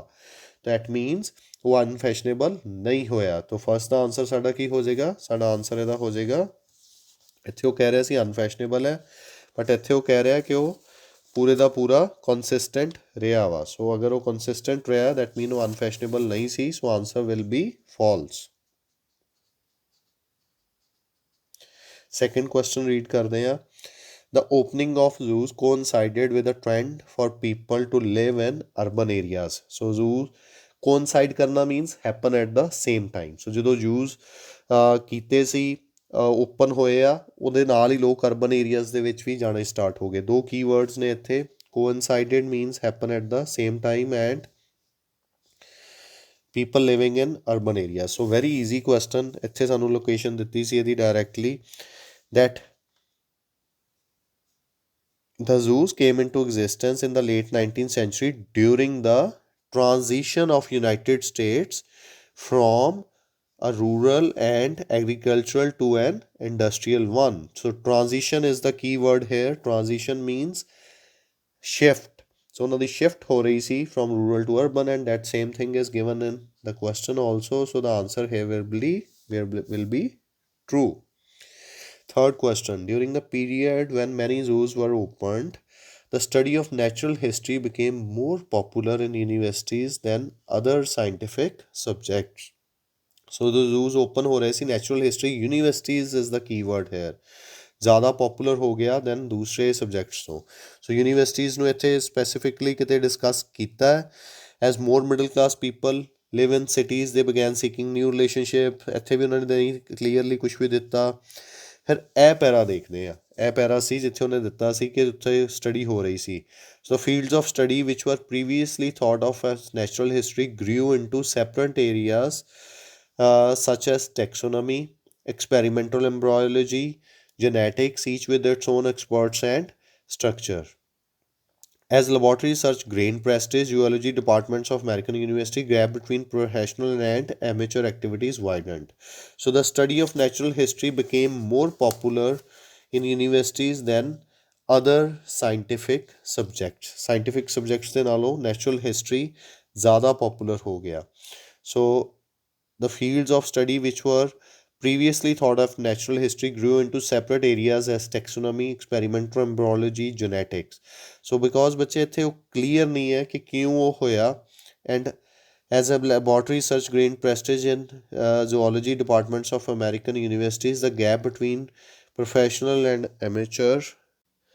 ਦੈਟ ਮੀਨਸ ਉਹ ਅਨਫੈਸ਼ਨੇਬਲ ਨਹੀਂ ਹੋਇਆ। ਤਾਂ ਫਸਟ ਦਾ ਆਨਸਰ ਸਾਡਾ ਕੀ ਹੋ ਜਾਏਗਾ? ਸਾਡਾ ਆਨਸਰ ਇਹਦਾ ਹੋ ਜਾਏਗਾ, ਇੱਥੇ ਉਹ ਕਹਿ ਰਿਹਾ ਸੀ ਅਨਫੈਸ਼ਨੇਬਲ ਹੈ, ਬਟ ਇੱਥੇ ਉਹ ਕਹਿ ਰਿਹਾ ਕਿ ਉਹ ਪੂਰੇ ਦਾ ਪੂਰਾ ਕੰਸਿਸਟੈਂਟ ਰਿਹਾ ਵਾ। ਸੋ ਅਗਰ ਉਹ ਕੰਸਿਸਟੈਂਟ ਰਿਹਾ ਦੈਟ ਮੀਨ ਉਹ ਅਨਫੈਸ਼ਨੇਬਲ ਨਹੀਂ ਸੀ। So answer will be false. Second question read ਕਰਦੇ ਹਾਂ। The opening of zoos coincided with a trend for people to live in urban areas। So zoos coincide ਕਰਨਾ means happen at the same time। So ਜਦੋਂ zoos ਕੀਤੇ ਸੀ, open ਹੋਏ ਆ, ਉਹਦੇ ਨਾਲ ਹੀ ਲੋਕ ਅਰਬਨ ਏਰੀਆਜ਼ ਦੇ ਵਿੱਚ ਵੀ ਜਾਣੇ ਸਟਾਰਟ ਹੋ ਗਏ। ਦੋ ਕੀਵਰਡਸ ਨੇ ਇੱਥੇ। coincided means happen at the same time and people living in urban areas। So very easy question। ਇੱਥੇ ਸਾਨੂੰ ਲੋਕੇਸ਼ਨ ਦਿੱਤੀ ਸੀ ਇਹਦੀ directly, that the zoos came into existence in the late 19th century during the transition of United States from a rural and agricultural to an industrial one। So transition is the key word here। Transition means shift। So now the shift ho rahi si from rural to urban, and that same thing is given in the question also। So the answer here will be true। Third question, during the period when many zoos were opened, the study of natural history became more popular in universities than other scientific subjects। So the zoos open ho rahe si, natural history, universities is the keyword here। ਜ਼ਿਆਦਾ popular ਹੋ ਗਿਆ then ਦੂਸਰੇ subjects ਤੋਂ। ਸੋ universities ਨੂੰ ਇੱਥੇ specifically ਕਿਤੇ discuss ਕੀਤਾ ਹੈ। ਐਜ਼ ਮੋਰ ਮਿਡਲ ਕਲਾਸ ਪੀਪਲ ਲਿਵ ਇਨ ਸਿਟੀਜ਼ ਦੇ ਬਿਗੈਨ ਸੀਕਿੰਗ ਨਿਊ ਰਿਲੇਸ਼ਨਸ਼ਿਪ। ਇੱਥੇ ਵੀ ਉਹਨਾਂ ਨੇ ਨਹੀਂ ਕਲੀਅਰਲੀ ਕੁਛ ਵੀ ਦਿੱਤਾ। ਫਿਰ ਇਹ ਪੈਰਾ ਦੇਖਦੇ ਆ। ਇਹ ਪੈਰਾ ਸੀ ਜਿੱਥੇ ਉਹਨੇ ਦਿੱਤਾ ਸੀ ਕਿ ਉੱਥੇ ਸਟੱਡੀ ਹੋ ਰਹੀ ਸੀ। ਸੋ ਫੀਲਡਸ ਆਫ ਸਟੱਡੀ ਵਿਚ were previously thought of as natural history grew into separate areas such as taxonomy, experimental embryology, genetics, each with its own experts and structure। As laboratory research gained prestige, zoology departments of American University gap between professional and amateur activities widened। So the study of natural history became more popular in universities than other scientific subjects। Scientific subjects ਦੇ ਨਾਲੋਂ natural history ज़्यादा popular ਹੋ ਗਿਆ। So the fields of study which were previously thought of natural history grew into separate areas as taxonomy, experimental embryology, genetics। So because ਬੱਚੇ ਇੱਥੇ ਉਹ clear ਨਹੀਂ ਹੈ ਕਿ ਕਿਉਂ ਉਹ ਹੋਇਆ। and as a laboratory research gained prestige in zoology departments of American universities, the gap between professional and amateur।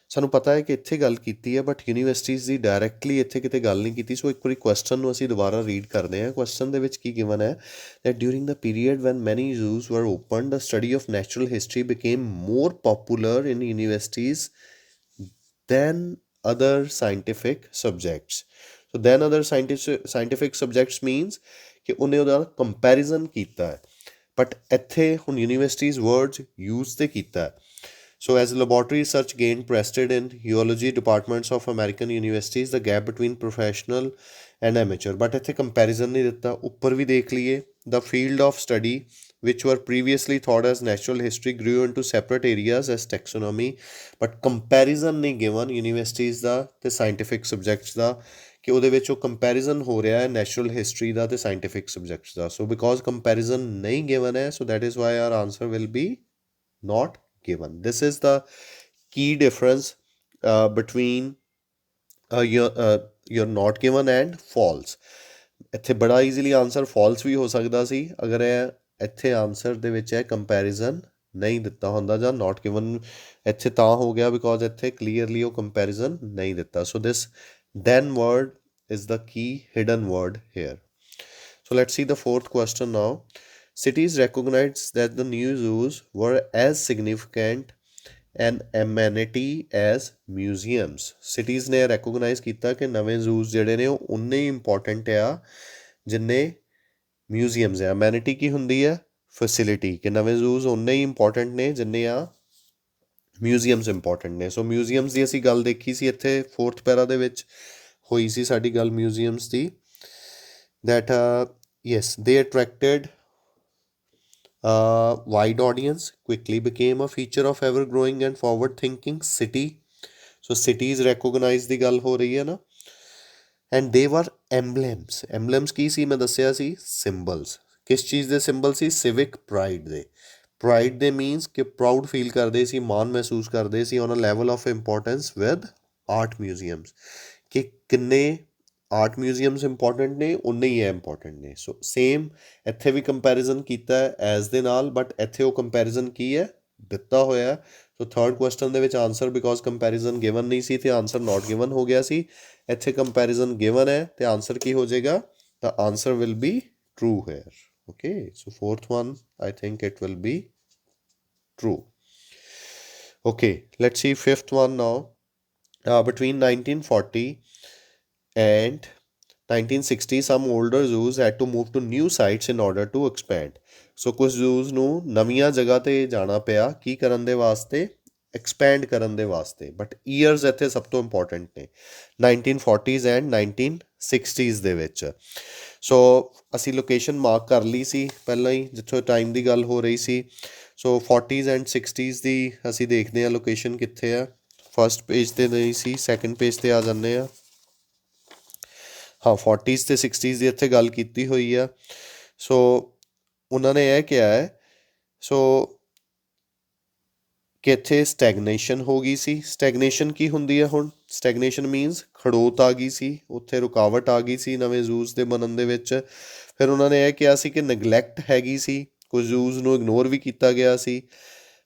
ਸਾਨੂੰ ਪਤਾ ਹੈ ਕਿ ਇੱਥੇ ਗੱਲ ਕੀਤੀ ਹੈ ਬਟ ਯੂਨੀਵਰਸਿਟੀਜ਼ ਦੀ ਡਾਇਰੈਕਟਲੀ ਇੱਥੇ ਕਿਤੇ ਗੱਲ ਨਹੀਂ ਕੀਤੀ। ਸੋ ਇੱਕ ਵਾਰੀ ਕੁਐਸਚਨ ਨੂੰ ਅਸੀਂ ਦੁਬਾਰਾ ਰੀਡ ਕਰਦੇ ਹਾਂ। ਕੁਐਸਚਨ ਦੇ ਵਿੱਚ ਕੀ ਗਿਵਨ ਹੈ that during the period when many zoos were opened, the study of natural history became more popular in universities than other scientific subjects। So then other scientific subjects means ਕਿ ਉਹਨੇ ਉਹਦਾ comparison ਕੀਤਾ ਹੈ, but ਇੱਥੇ ਹੁਣ universities words use ਤੇ ਕੀਤਾ ਹੈ। So as laboratory research gained prestige in zoology departments of American universities, the gap between professional and amateur। but ਇੱਥੇ comparison ਨਹੀਂ ਦਿੱਤਾ। ਉੱਪਰ ਵੀ ਦੇਖ ਲਈਏ, the field of study which were previously thought as natural history grew into separate areas as taxonomy, but comparison ਨਹੀਂ given universities ਦਾ ਤੇ scientific subjects ਦਾ ਕਿ ਉਹਦੇ ਵਿੱਚ ਉਹ ਕੰਪੈਰੀਜ਼ਨ ਹੋ ਰਿਹਾ ਹੈ ਨੈਚੁਰਲ ਹਿਸਟਰੀ ਦਾ ਅਤੇ scientific subjects the. So because comparison ਨਹੀਂ ਗਿਵਨ ਹੈ, so that is why are answer will B not given. This is the key difference between your not given and false. ਇੱਥੇ ਬੜਾ easily answer false ਵੀ ਹੋ ਸਕਦਾ ਸੀ ਅਗਰ ਇਹ ਇੱਥੇ answer ਦੇ ਵਿੱਚ ਇਹ ਕੰਪੈਰੀਜ਼ਨ ਨਹੀਂ ਦਿੱਤਾ ਹੁੰਦਾ, ਜਾਂ ਨਾਟ ਗਿਵਨ ਇੱਥੇ ਤਾਂ ਹੋ ਗਿਆ ਬਿਕੋਜ਼ ਇੱਥੇ ਕਲੀਅਰਲੀ ਉਹ ਕੰਪੈਰੀਜ਼ਨ ਨਹੀਂ ਦਿੱਤਾ। ਸੋ ਦਿਸ then word is the key hidden word here. So let's see the fourth question now. Cities recognized that the new zoos were as significant an amenity as museums. Cities ਨੇ recognize ਕੀਤਾ ਕਿ ਨਵੇਂ zoos ਜਿਹੜੇ ਨੇ ਉਹ ਉਨੇ ਹੀ important ਆ ਜਿੰਨੇ museums ਆ। amenity ਕੀ ਹੁੰਦੀ ਹੈ? facility, ਕਿ ਨਵੇਂ zoos ਉਨੇ ਹੀ important ਨੇ ਜਿੰਨੇ ਆ ਮਿਊਜ਼ੀਅਮਸ ਇੰਪੋਰਟੈਂਟ ਨੇ। ਸੋ ਮਿਊਜ਼ੀਅਮਸ ਦੀ ਅਸੀਂ ਗੱਲ ਦੇਖੀ ਸੀ ਇੱਥੇ 4th ਪੈਰਾ ਦੇ ਵਿੱਚ ਹੋਈ ਸੀ ਸਾਡੀ ਗੱਲ museums the, that yes, they attracted wide audience, quickly became a feature of ever growing and forward thinking city. So cities recognize ਦੀ ਗੱਲ ਹੋ ਰਹੀ ਹੈ ਨਾ। and they were emblems ਕੀ ਸੀ ਮੈਂ ਦੱਸਿਆ ਸੀ? ਸਿੰਬਲਸ। ਕਿਸ ਚੀਜ਼ ਦੇ ਸਿੰਬਲ ਸੀ? ਸਿਵਿਕ ਪ੍ਰਾਈਡ ਦੇ। ਪ੍ਰਾਈਡ ਦੇ ਮੀਨਸ ਕਿ ਪ੍ਰਾਊਡ ਫੀਲ ਕਰਦੇ ਸੀ, ਮਾਣ ਮਹਿਸੂਸ ਕਰਦੇ ਸੀ on a level of importance with art museums, ਕਿ ਕਿੰਨੇ ਆਰਟ ਮਿਊਜ਼ੀਅਮਸ ਇੰਪੋਰਟੈਂਟ ਨੇ ਉਨੇ ਹੀ ਇਹ ਇੰਪੋਰਟੈਂਟ ਨੇ। ਸੋ ਸੇਮ ਇੱਥੇ ਵੀ ਕੰਪੈਰੀਜ਼ਨ ਕੀਤਾ ਹੈ ਐਜ਼ ਦੇ ਨਾਲ, ਬਟ ਇੱਥੇ ਉਹ ਕੰਪੈਰੀਜ਼ਨ ਕੀ ਹੈ? ਦਿੱਤਾ ਹੋਇਆ। ਸੋ ਥਰਡ ਕੁਐਸਚਨ ਦੇ ਵਿੱਚ ਆਨਸਰ ਬਿਕੋਜ਼ ਕੰਪੈਰੀਜ਼ਨ ਗਿਵਨ ਨਹੀਂ ਸੀ ਤੇ ਆਨਸਰ ਨਾਟ ਗਿਵਨ ਹੋ ਗਿਆ ਸੀ। ਇੱਥੇ ਕੰਪੈਰੀਜ਼ਨ ਗਿਵਨ ਹੈ ਤੇ ਆਨਸਰ ਕੀ ਹੋ ਜਾਏਗਾ? ਤਾਂ answer will be true here. Okay, so fourth one, I think it will be true. Okay, let's see fifth one now. Between 1940 and 1960, some older zoos had to move to new sites in order to expand. So ਕੁਝ zoos ਨੂੰ ਨਵੀਆਂ ਜਗ੍ਹਾ 'ਤੇ ਜਾਣਾ ਪਿਆ ਕੀ ਕਰਨ ਦੇ ਵਾਸਤੇ? ਐਕਸਪੈਂਡ ਕਰਨ ਦੇ ਵਾਸਤੇ। ਬਟ ਈਅਰਸ ਇੱਥੇ ਸਭ ਤੋਂ ਇੰਪੋਰਟੈਂਟ ਨੇ 1940s ਐਂਡ 1960s ਦੇ ਵਿੱਚ। ਸੋ ਅਸੀਂ ਲੋਕੇਸ਼ਨ ਮਾਰਕ ਕਰ ਲਈ ਸੀ ਪਹਿਲਾਂ ਹੀ ਜਿੱਥੋਂ ਟਾਈਮ ਦੀ ਗੱਲ ਹੋ ਰਹੀ ਸੀ। ਸੋ 40s ਐਂਡ 60s ਦੀ ਅਸੀਂ ਦੇਖਦੇ ਹਾਂ ਲੋਕੇਸ਼ਨ ਕਿੱਥੇ ਆ। ਫਸਟ ਪੇਜ 'ਤੇ ਨਹੀਂ ਸੀ, ਸੈਕਿੰਡ ਪੇਜ 'ਤੇ ਆ ਜਾਂਦੇ ਆ। ਹਾਂ 40s ਅਤੇ 60s ਦੀ ਇੱਥੇ ਗੱਲ ਕੀਤੀ ਹੋਈ ਆ। ਸੋ ਉਹਨਾਂ ਨੇ ਇਹ ਕਿਹਾ ਹੈ ਸੋ ਕਿ ਇੱਥੇ ਸਟੈਗਨੇਸ਼ਨ ਹੋ ਗਈ ਸੀ। ਸਟੈਗਨੇਸ਼ਨ ਕੀ ਹੁੰਦੀ ਹੈ ਹੁਣ? ਸਟੈਗਨੇਸ਼ਨ ਮੀਨਸ ਖੜੋਤ ਆ ਗਈ ਸੀ, ਉੱਥੇ ਰੁਕਾਵਟ ਆ ਗਈ ਸੀ ਨਵੇਂ ਜ਼ੂਸ ਦੇ ਬਣਨ ਦੇ ਵਿੱਚ। ਫਿਰ ਉਹਨਾਂ ਨੇ ਇਹ ਕਿਹਾ ਸੀ ਕਿ ਨਗਲੈਕਟ ਹੈਗੀ ਸੀ, ਕੁਝ ਜ਼ੂਸ ਨੂੰ ਇਗਨੋਰ ਵੀ ਕੀਤਾ ਗਿਆ ਸੀ,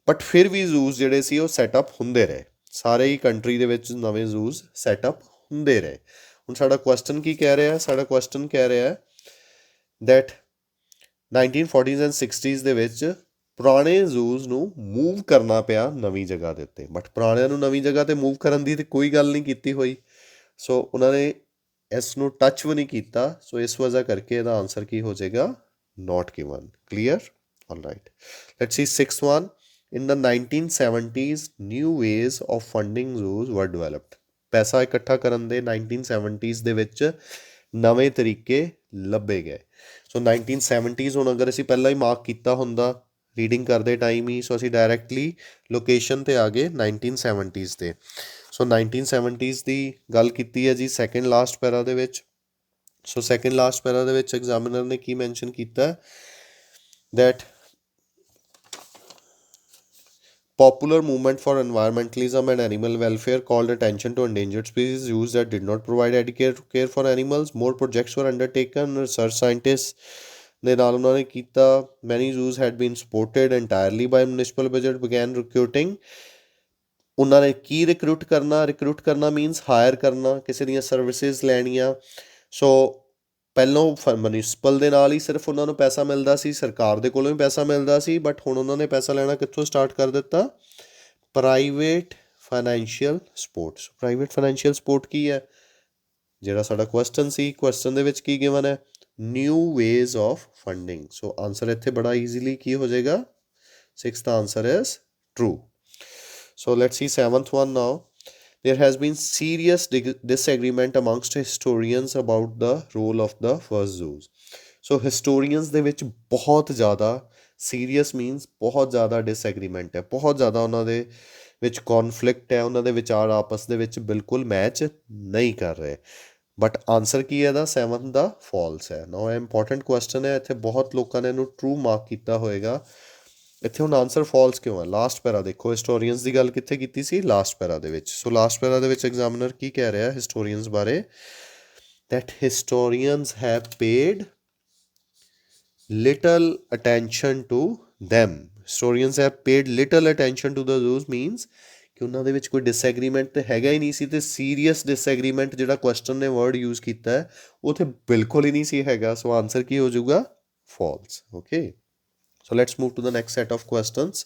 ਬਟ ਫਿਰ ਵੀ ਜ਼ੂਸ ਜਿਹੜੇ ਸੀ ਉਹ ਸੈਟਅਪ ਹੁੰਦੇ ਰਹੇ। ਸਾਰੇ ਹੀ ਕੰਟਰੀ ਦੇ ਵਿੱਚ ਨਵੇਂ ਜ਼ੂਸ ਸੈਟਅਪ ਹੁੰਦੇ ਰਹੇ। ਹੁਣ ਸਾਡਾ ਕੁਐਸਚਨ ਕੀ ਕਹਿ ਰਿਹਾ? ਸਾਡਾ ਕੁਐਸਚਨ ਕਹਿ ਰਿਹਾ ਦੈਟ 1940s ਐਂਡ 60s ਦੇ ਵਿੱਚ ਪੁਰਾਣੇ ਜ਼ੂਸ ਨੂੰ ਮੂਵ ਕਰਨਾ ਪਿਆ ਨਵੀਂ ਜਗ੍ਹਾ ਦੇ ਉੱਤੇ, ਬਟ ਪੁਰਾਣਿਆਂ ਨੂੰ ਨਵੀਂ ਜਗ੍ਹਾ 'ਤੇ ਮੂਵ ਕਰਨ ਦੀ ਤਾਂ ਕੋਈ ਗੱਲ ਨਹੀਂ ਕੀਤੀ ਹੋਈ। ਸੋ ਉਹਨਾਂ ਨੇ ਇਸ ਨੂੰ ਟੱਚ ਵੀ ਨਹੀਂ ਕੀਤਾ। ਸੋ ਇਸ ਵਜ੍ਹਾ ਕਰਕੇ ਇਹਦਾ ਆਨਸਰ ਕੀ ਹੋ ਜਾਏਗਾ? Not given. Clear? Alright, let's see sixth one. In the 1970s new ways of funding zoos were developed. ਪੈਸਾ ਇਕੱਠਾ ਕਰਨ ਦੇ 1970s ਦੇ ਵਿੱਚ ਨਵੇਂ ਤਰੀਕੇ ਲੱਭੇ ਗਏ। ਸੋ 1970s ਹੁਣ ਅਗਰ ਅਸੀਂ ਪਹਿਲਾਂ ਹੀ ਮਾਰਕ ਕੀਤਾ ਹੁੰਦਾ ਰੀਡਿੰਗ ਕਰਦੇ ਟਾਈਮ ਹੀ, ਸੋ ਅਸੀਂ ਡਾਇਰੈਕਟਲੀ ਲੋਕੇਸ਼ਨ 'ਤੇ ਆ ਗਏ 1970s 'ਤੇ। ਸੋ 1970s ਦੀ ਗੱਲ ਕੀਤੀ ਹੈ ਜੀ ਸੈਕਿੰਡ ਲਾਸਟ ਪੈਰਾ ਦੇ ਵਿੱਚ। ਸੋ ਸੈਕਿੰਡ ਲਾਸਟ ਪੈਰਾ ਦੇ ਵਿੱਚ ਐਗਜ਼ਾਮੀਨਰ ਨੇ ਕੀ ਮੈਂਸ਼ਨ ਕੀਤਾ? That popular movement for environmentalism and animal welfare called attention to endangered species zoos that did not provide adequate care for animals. More projects were undertaken. Research scientists ਦੇ ਨਾਲ ਉਹਨਾਂ ਨੇ ਕੀਤਾ। Many zoos had been supported entirely by municipal budget, began recruiting. ਉਹਨਾਂ ਨੇ ਕੀ recruit ਕਰਨਾ? Recruit ਕਰਨਾ means hire ਕਰਨਾ, ਕਿਸੇ ਦੀਆਂ ਸਰਵਿਸਿਜ਼ ਲੈਣੀਆਂ। ਸੋ ਪਹਿਲੋਂ ਮਿਊਨਿਸਪਲ ਦੇ ਨਾਲ ਹੀ ਸਿਰਫ ਉਹਨਾਂ ਨੂੰ ਪੈਸਾ ਮਿਲਦਾ ਸੀ, ਸਰਕਾਰ ਦੇ ਕੋਲੋਂ ਵੀ ਪੈਸਾ ਮਿਲਦਾ ਸੀ, ਬਟ ਹੁਣ ਉਹਨਾਂ ਨੇ ਪੈਸਾ ਲੈਣਾ ਕਿੱਥੋਂ ਸਟਾਰਟ ਕਰ ਦਿੱਤਾ? Private financial support. Private financial support ਕੀ ਹੈ? ਜਿਹੜਾ ਸਾਡਾ ਕੁਐਸਚਨ ਸੀ, ਕੁਐਸਚਨ ਦੇ ਵਿੱਚ ਕੀ ਗਿਵਨ ਹੈ? New ways of funding. So answer ਇੱਥੇ ਬੜਾ ਈਜ਼ੀਲੀ ਕੀ ਹੋ ਜਾਏਗਾ? Sixth answer is true. So let's see seventh one now. There has been serious disagreement amongst historians about the role of the first zoos. So historians ਦੇ ਵਿੱਚ ਬਹੁਤ ਜ਼ਿਆਦਾ serious means ਬਹੁਤ ਜ਼ਿਆਦਾ disagreement ਹੈ, ਬਹੁਤ ਜ਼ਿਆਦਾ ਉਹਨਾਂ ਦੇ ਵਿੱਚ conflict ਹੈ, ਉਹਨਾਂ ਦੇ ਵਿਚਾਰ ਆਪਸ ਦੇ ਵਿੱਚ ਬਿਲਕੁਲ ਮੈਚ ਨਹੀਂ ਕਰ ਰਹੇ। ਬਟ ਆਨਸਰ ਕੀ ਹੈ ਇਹਦਾ 7 ਦਾ ਫਾਲਸ ਹੈ। ਨਾਓ ਇਹ ਇੰਪੋਰਟੈਂਟ ਕੁਐਸਚਨ ਹੈ, ਇੱਥੇ ਬਹੁਤ ਲੋਕਾਂ ਨੇ ਇਹਨੂੰ ਟਰੂ ਮਾਰਕ ਕੀਤਾ ਹੋਏਗਾ। ਇੱਥੇ ਹੁਣ ਆਨਸਰ ਫਾਲਸ ਕਿਉਂ ਹੈ? ਲਾਸਟ ਪੈਰਾ ਦੇਖੋ, ਹਿਸਟੋਰੀਅਨਸ ਦੀ ਗੱਲ ਕਿੱਥੇ ਕੀਤੀ ਸੀ? ਲਾਸਟ ਪੈਰਾ ਦੇ ਵਿੱਚ। ਸੋ ਲਾਸਟ ਪੈਰਾ ਦੇ ਵਿੱਚ ਐਗਜ਼ਾਮੀਨਰ ਕੀ ਕਹਿ ਰਿਹਾ ਹਿਸਟੋਰੀਅਨਸ ਬਾਰੇ? that historians have paid little attention to them. Historians have paid little attention to the zoos means ਕਿ ਉਹਨਾਂ ਦੇ ਵਿੱਚ ਕੋਈ ਡਿਸਐਗਰੀਮੈਂਟ ਤਾਂ ਹੈਗਾ ਹੀ ਨਹੀਂ ਸੀ, ਅਤੇ ਸੀਰੀਅਸ ਡਿਸਐਗਰੀਮੈਂਟ ਜਿਹੜਾ ਕੁਐਸਚਨ ਨੇ ਵਰਡ ਯੂਜ਼ ਕੀਤਾ ਹੈ ਉਹ ਤਾਂ ਬਿਲਕੁਲ ਹੀ ਨਹੀਂ ਸੀ ਹੈਗਾ। ਸੋ ਆਨਸਰ ਕੀ ਹੋ ਜਾਊਗਾ? False. Okay, so let's move to the next set of questions,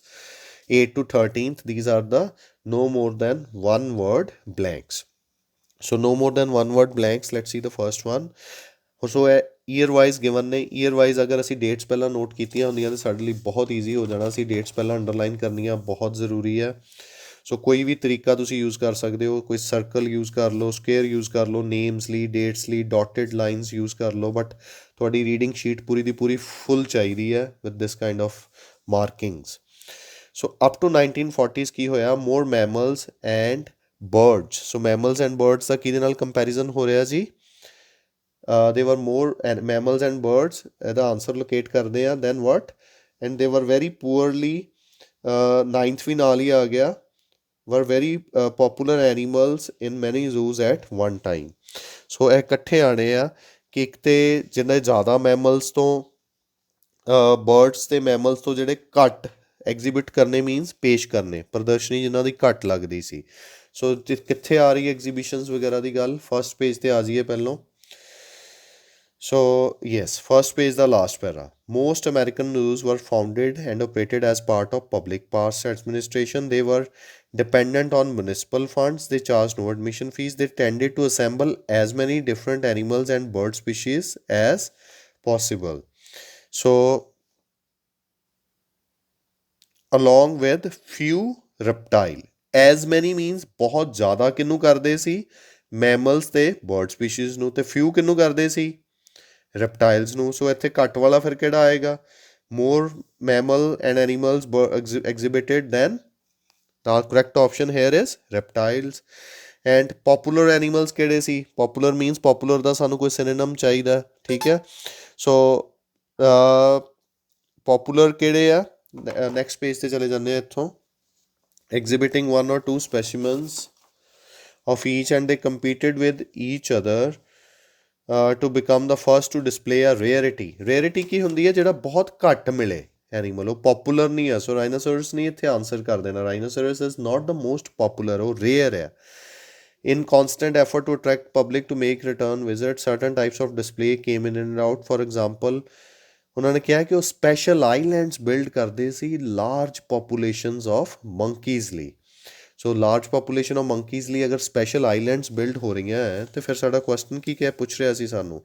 8 to 13th. These are the no more than one word blanks. So no more than one word blanks. Let's see the first one. So year wise given ਨੇ। Year wise ਅਗਰ ਅਸੀਂ dates ਪਹਿਲਾਂ note ਕੀਤੀਆਂ ਹੁੰਦੀਆਂ ਤਾਂ ਸਾਡੇ ਲਈ ਬਹੁਤ ਈਜ਼ੀ ਹੋ ਜਾਣਾ ਸੀ। ਡੇਟਸ ਪਹਿਲਾਂ ਅੰਡਰਲਾਈਨ ਕਰਨੀਆਂ ਬਹੁਤ ਜ਼ਰੂਰੀ ਹੈ। ਸੋ ਕੋਈ ਵੀ ਤਰੀਕਾ ਤੁਸੀਂ ਯੂਜ਼ ਕਰ ਸਕਦੇ ਹੋ, ਕੋਈ ਸਰਕਲ ਯੂਜ਼ ਕਰ ਲਓ, ਸਕੁਏਅਰ ਯੂਜ਼ ਕਰ ਲਓ, ਨੇਮਸ ਲਈ, ਡੇਟਸ ਲਈ, ਡੋਟਡ ਲਾਈਨਸ ਯੂਜ਼ ਕਰ ਲਓ, ਬਟ ਤੁਹਾਡੀ ਰੀਡਿੰਗ ਸ਼ੀਟ ਪੂਰੀ ਦੀ ਪੂਰੀ ਫੁੱਲ ਚਾਹੀਦੀ ਹੈ with this kind of markings. So up to 1940s ਕੀ ਹੋਇਆ? More mammals and birds. So mammals and birds ਦਾ ਕਿਹਦੇ ਨਾਲ ਕੰਪੈਰੀਜ਼ਨ ਹੋ ਰਿਹਾ ਜੀ? They were more mammals and birds, ਇਹਦਾ ਆਨਸਰ ਲੋਕੇਟ ਕਰਦੇ ਆ। Then what? ਐਂਡ ਦੇ ਵਰ ਵੈਰੀ ਪੂਅਰਲੀ, 9th ਵੀ ਨਾਲ ਹੀ ਆ ਗਿਆ, were very popular animals in many zoos at one time. ਸੋ ਇਹ ਇਕੱਠੇ ਆਣੇ ਆ ਕਿ ਇੱਕ ਤੇ ਜਿੰਨੇ ਜ਼ਿਆਦਾ ਮੈਮਲਸ ਤੋਂ, ਬਰਡਸ ਤੇ ਮੈਮਲਸ ਤੋਂ ਜਿਹੜੇ ਘੱਟ ਐਗਜ਼ੀਬਿਟ ਕਰਨੇ ਮੀਨਸ ਪੇਸ਼ ਕਰਨੇ, ਪ੍ਰਦਰਸ਼ਨੀ ਜਿਨ੍ਹਾਂ ਦੀ ਘੱਟ ਲੱਗਦੀ ਸੀ। ਸੋ ਕਿੱਥੇ ਆ ਰਹੀ ਐਗਜ਼ੀਬਿਸ਼ਨਸ ਵਗੈਰਾ ਦੀ ਗੱਲ? ਫਸਟ ਪੇਜ 'ਤੇ ਆ ਜਾਈਏ ਪਹਿਲੋਂ। So yes, first page the last para. Most American zoos were founded and operated as part of public parks administration. They were dependent on municipal funds. They charged no admission fees. They tended to assemble as many different animals and bird species as possible. So along with few reptile. As many means ਬਹੁਤ ਜ਼ਿਆਦਾ ਕਿਹਨੂੰ ਕਰਦੇ ਸੀ? Mammals ਤੇ bird species ਨੂੰ, ਤੇ ਫਿਊ ਕਿਹਨੂੰ ਕਰਦੇ ਸੀ? Reptiles ਨੂੰ। ਸੋ ਇੱਥੇ ਘੱਟ ਵਾਲਾ ਫਿਰ ਕਿਹੜਾ ਆਏਗਾ? More mammal and animals exhibited than, the correct option here is reptiles. And popular animals ਕਿਹੜੇ ਸੀ? ਪੋਪੂਲਰ ਮੀਨਸ ਪੋਪੂਲਰ ਦਾ ਸਾਨੂੰ ਕੋਈ ਸਿਨੋਨਿਮ ਚਾਹੀਦਾ, ਠੀਕ ਹੈ। ਸੋ ਪੋਪੂਲਰ ਕਿਹੜੇ ਆ? ਨੈਕਸਟ ਪੇਜ 'ਤੇ ਚਲੇ ਜਾਂਦੇ ਆ ਇੱਥੋਂ। ਐਗਜ਼ਿਬਿਟਿੰਗ 1 or 2 specimens of each and they competed with each other to become the first to display a rarity. Rarity ਕੀ ਹੁੰਦੀ ਹੈ? ਜਿਹੜਾ ਬਹੁਤ ਘੱਟ ਮਿਲੇ ਐਨੀਮਲ, ਉਹ ਪੋਪੂਲਰ ਨਹੀਂ ਹੈ। ਸੋ ਰਾਈਨੋਸਰਸ ਨਹੀਂ ਇੱਥੇ ਆਨਸਰ ਕਰ ਦੇਣਾ। Rhinoceros is not the most popular, ਉਹ ਰੇਅਰ ਹੈ। In constant effort to attract public to make return visits, certain types of display came in and out. For example, ਉਹਨਾਂ ਨੇ ਕਿਹਾ ਕਿ ਉਹ ਸਪੈਸ਼ਲ ਆਈਲੈਂਡਸ ਬਿਲਡ ਕਰਦੇ ਸੀ ਲਾਰਜ ਪੋਪੂਲੇਸ਼ਨਸ ਆਫ ਮੰਕੀਜ਼ ਲਈ। ਸੋ large population of ਮੰਕੀਜ਼ ਲਈ ਅਗਰ ਸਪੈਸ਼ਲ ਆਈਲੈਂਡਸ ਬਿਲਡ ਹੋ ਰਹੀਆਂ ਹੈ ਤਾਂ ਫਿਰ ਸਾਡਾ ਕੁਐਸਚਨ ਕੀ ਪੁੱਛ ਰਿਹਾ ਸੀ ਸਾਨੂੰ?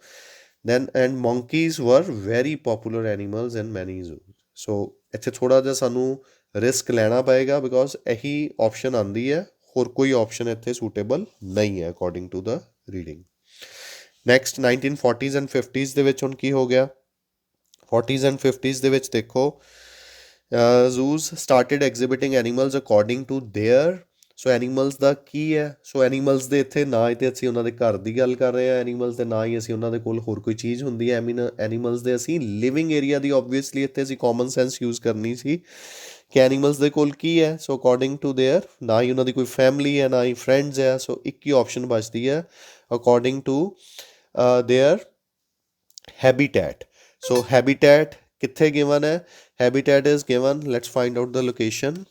ਦੈਨ ਐਂਡ ਮੰਕੀਜ਼ ਵਰ ਵੈਰੀ ਪੋਪੂਲਰ ਐਨੀਮਲਸ ਇਨ ਮੈਨੀ ਜ਼ੂਜ਼। ਸੋ ਇੱਥੇ ਥੋੜ੍ਹਾ ਜਿਹਾ ਸਾਨੂੰ ਰਿਸਕ ਲੈਣਾ ਪਏਗਾ ਬਿਕੋਜ਼ ਇਹੀ ਆਪਸ਼ਨ ਆਉਂਦੀ ਹੈ, ਹੋਰ ਕੋਈ ਆਪਸ਼ਨ ਇੱਥੇ ਸੂਟੇਬਲ ਨਹੀਂ ਹੈ according to the reading. Next 1940s and 50s ਦੇ ਵਿੱਚ ਹੁਣ ਕੀ ਹੋ ਗਿਆ? 40s ਐਂਡ 50s ਦੇ ਵਿੱਚ ਦੇਖੋ, zoos started exhibiting animals according to their, so animals ਦਾ ਕੀ ਹੈ? ਸੋ ਐਨੀਮਲਸ ਦੇ ਇੱਥੇ ਨਾ ਹੀ ਤਾਂ ਅਸੀਂ ਉਹਨਾਂ ਦੇ ਘਰ ਦੀ ਗੱਲ ਕਰ ਰਹੇ ਹਾਂ ਐਨੀਮਲਸ ਦੇ, ਨਾ ਹੀ ਅਸੀਂ ਉਹਨਾਂ ਦੇ ਕੋਲ ਹੋਰ ਕੋਈ ਚੀਜ਼ ਹੁੰਦੀ ਹੈ ਐਨੀਮਲਸ ਦੇ। ਅਸੀਂ ਲਿਵਿੰਗ ਏਰੀਆ ਦੀ ਓਬਵੀਅਸਲੀ ਇੱਥੇ ਅਸੀਂ ਕਾਮਨ ਸੈਂਸ ਯੂਜ਼ ਕਰਨੀ ਸੀ ਕਿ ਐਨੀਮਲਸ ਦੇ ਕੋਲ ਕੀ ਹੈ। ਸੋ ਅਕੋਰਡਿੰਗ ਟੂ ਦੇਅਰ, ਨਾ ਹੀ ਉਹਨਾਂ ਦੀ ਕੋਈ ਫੈਮਿਲੀ ਹੈ, ਨਾ ਹੀ ਫਰੈਂਡਸ ਹੈ। ਸੋ ਇੱਕ ਹੀ ਆਪਸ਼ਨ ਬਚਦੀ ਹੈ according to their habitat. So habitat ਕਿੱਥੇ ਗਿਵਨ ਹੈ? Habitat is given, let's find out the location,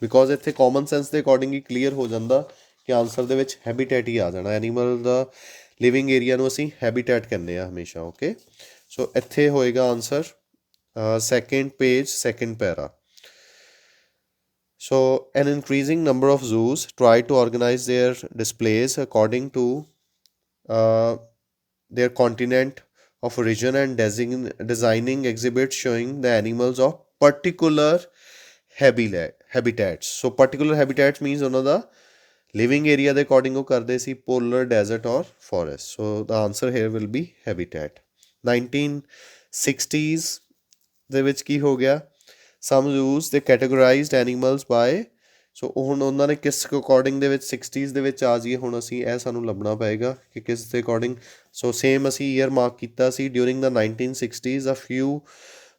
because ਇੱਥੇ ਕਾਮਨ ਸੈਂਸ ਦੇ ਅਕੋਰਡਿੰਗ ਹੀ ਕਲੀਅਰ ਹੋ ਜਾਂਦਾ ਕਿ ਆਨਸਰ ਦੇ ਵਿੱਚ ਹੈਬੀਟੈਟ ਹੀ ਆ ਜਾਣਾ। ਐਨੀਮਲ ਦਾ ਲਿਵਿੰਗ ਏਰੀਆ ਨੂੰ ਅਸੀਂ ਹੈਬੀਟੈਟ ਕਹਿੰਦੇ ਹਾਂ ਹਮੇਸ਼ਾ। ਓਕੇ, ਸੋ ਇੱਥੇ ਹੋਏਗਾ answer second page, second para. So an increasing number of zoos try to organize their displays according to their continent of origin and designing exhibits showing the animals of particular habitats. So particular habitats means ਉਹਨਾਂ ਦਾ living area ਦੇ according ਉਹ ਕਰਦੇ ਸੀ polar, desert or forest. So the answer here will be habitat. 1960s ਦੇ ਵਿੱਚ ਕੀ ਹੋ ਗਿਆ? Some zoos they categorized animals by ਸੋ ਹੁਣ ਉਹਨਾਂ ਨੇ ਕਿਸ ਅਕੋਰਡਿੰਗ ਦੇ ਵਿੱਚ 60s ਦੇ ਵਿੱਚ ਆ ਜਾਈਏ, ਹੁਣ ਅਸੀਂ ਇਹ ਸਾਨੂੰ ਲੱਭਣਾ ਪਏਗਾ ਕਿ ਕਿਸ ਦੇ ਅਕੋਰਡਿੰਗ। ਸੋ ਸੇਮ ਅਸੀਂ ਈਅਰ ਮਾਰਕ ਕੀਤਾ ਸੀ, during the 1960s a ਫਿਊ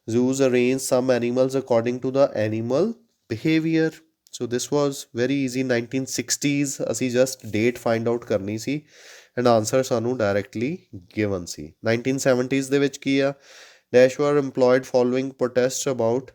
zoos arrange some animals according to the animal behavior. So this was very easy, 1960s ਅਸੀਂ just date find out ਕਰਨੀ ਸੀ and answer ਸਾਨੂੰ directly given ਸੀ। 1970s ਦੇ ਵਿੱਚ ਕੀ ਆ, dash were employed following protests about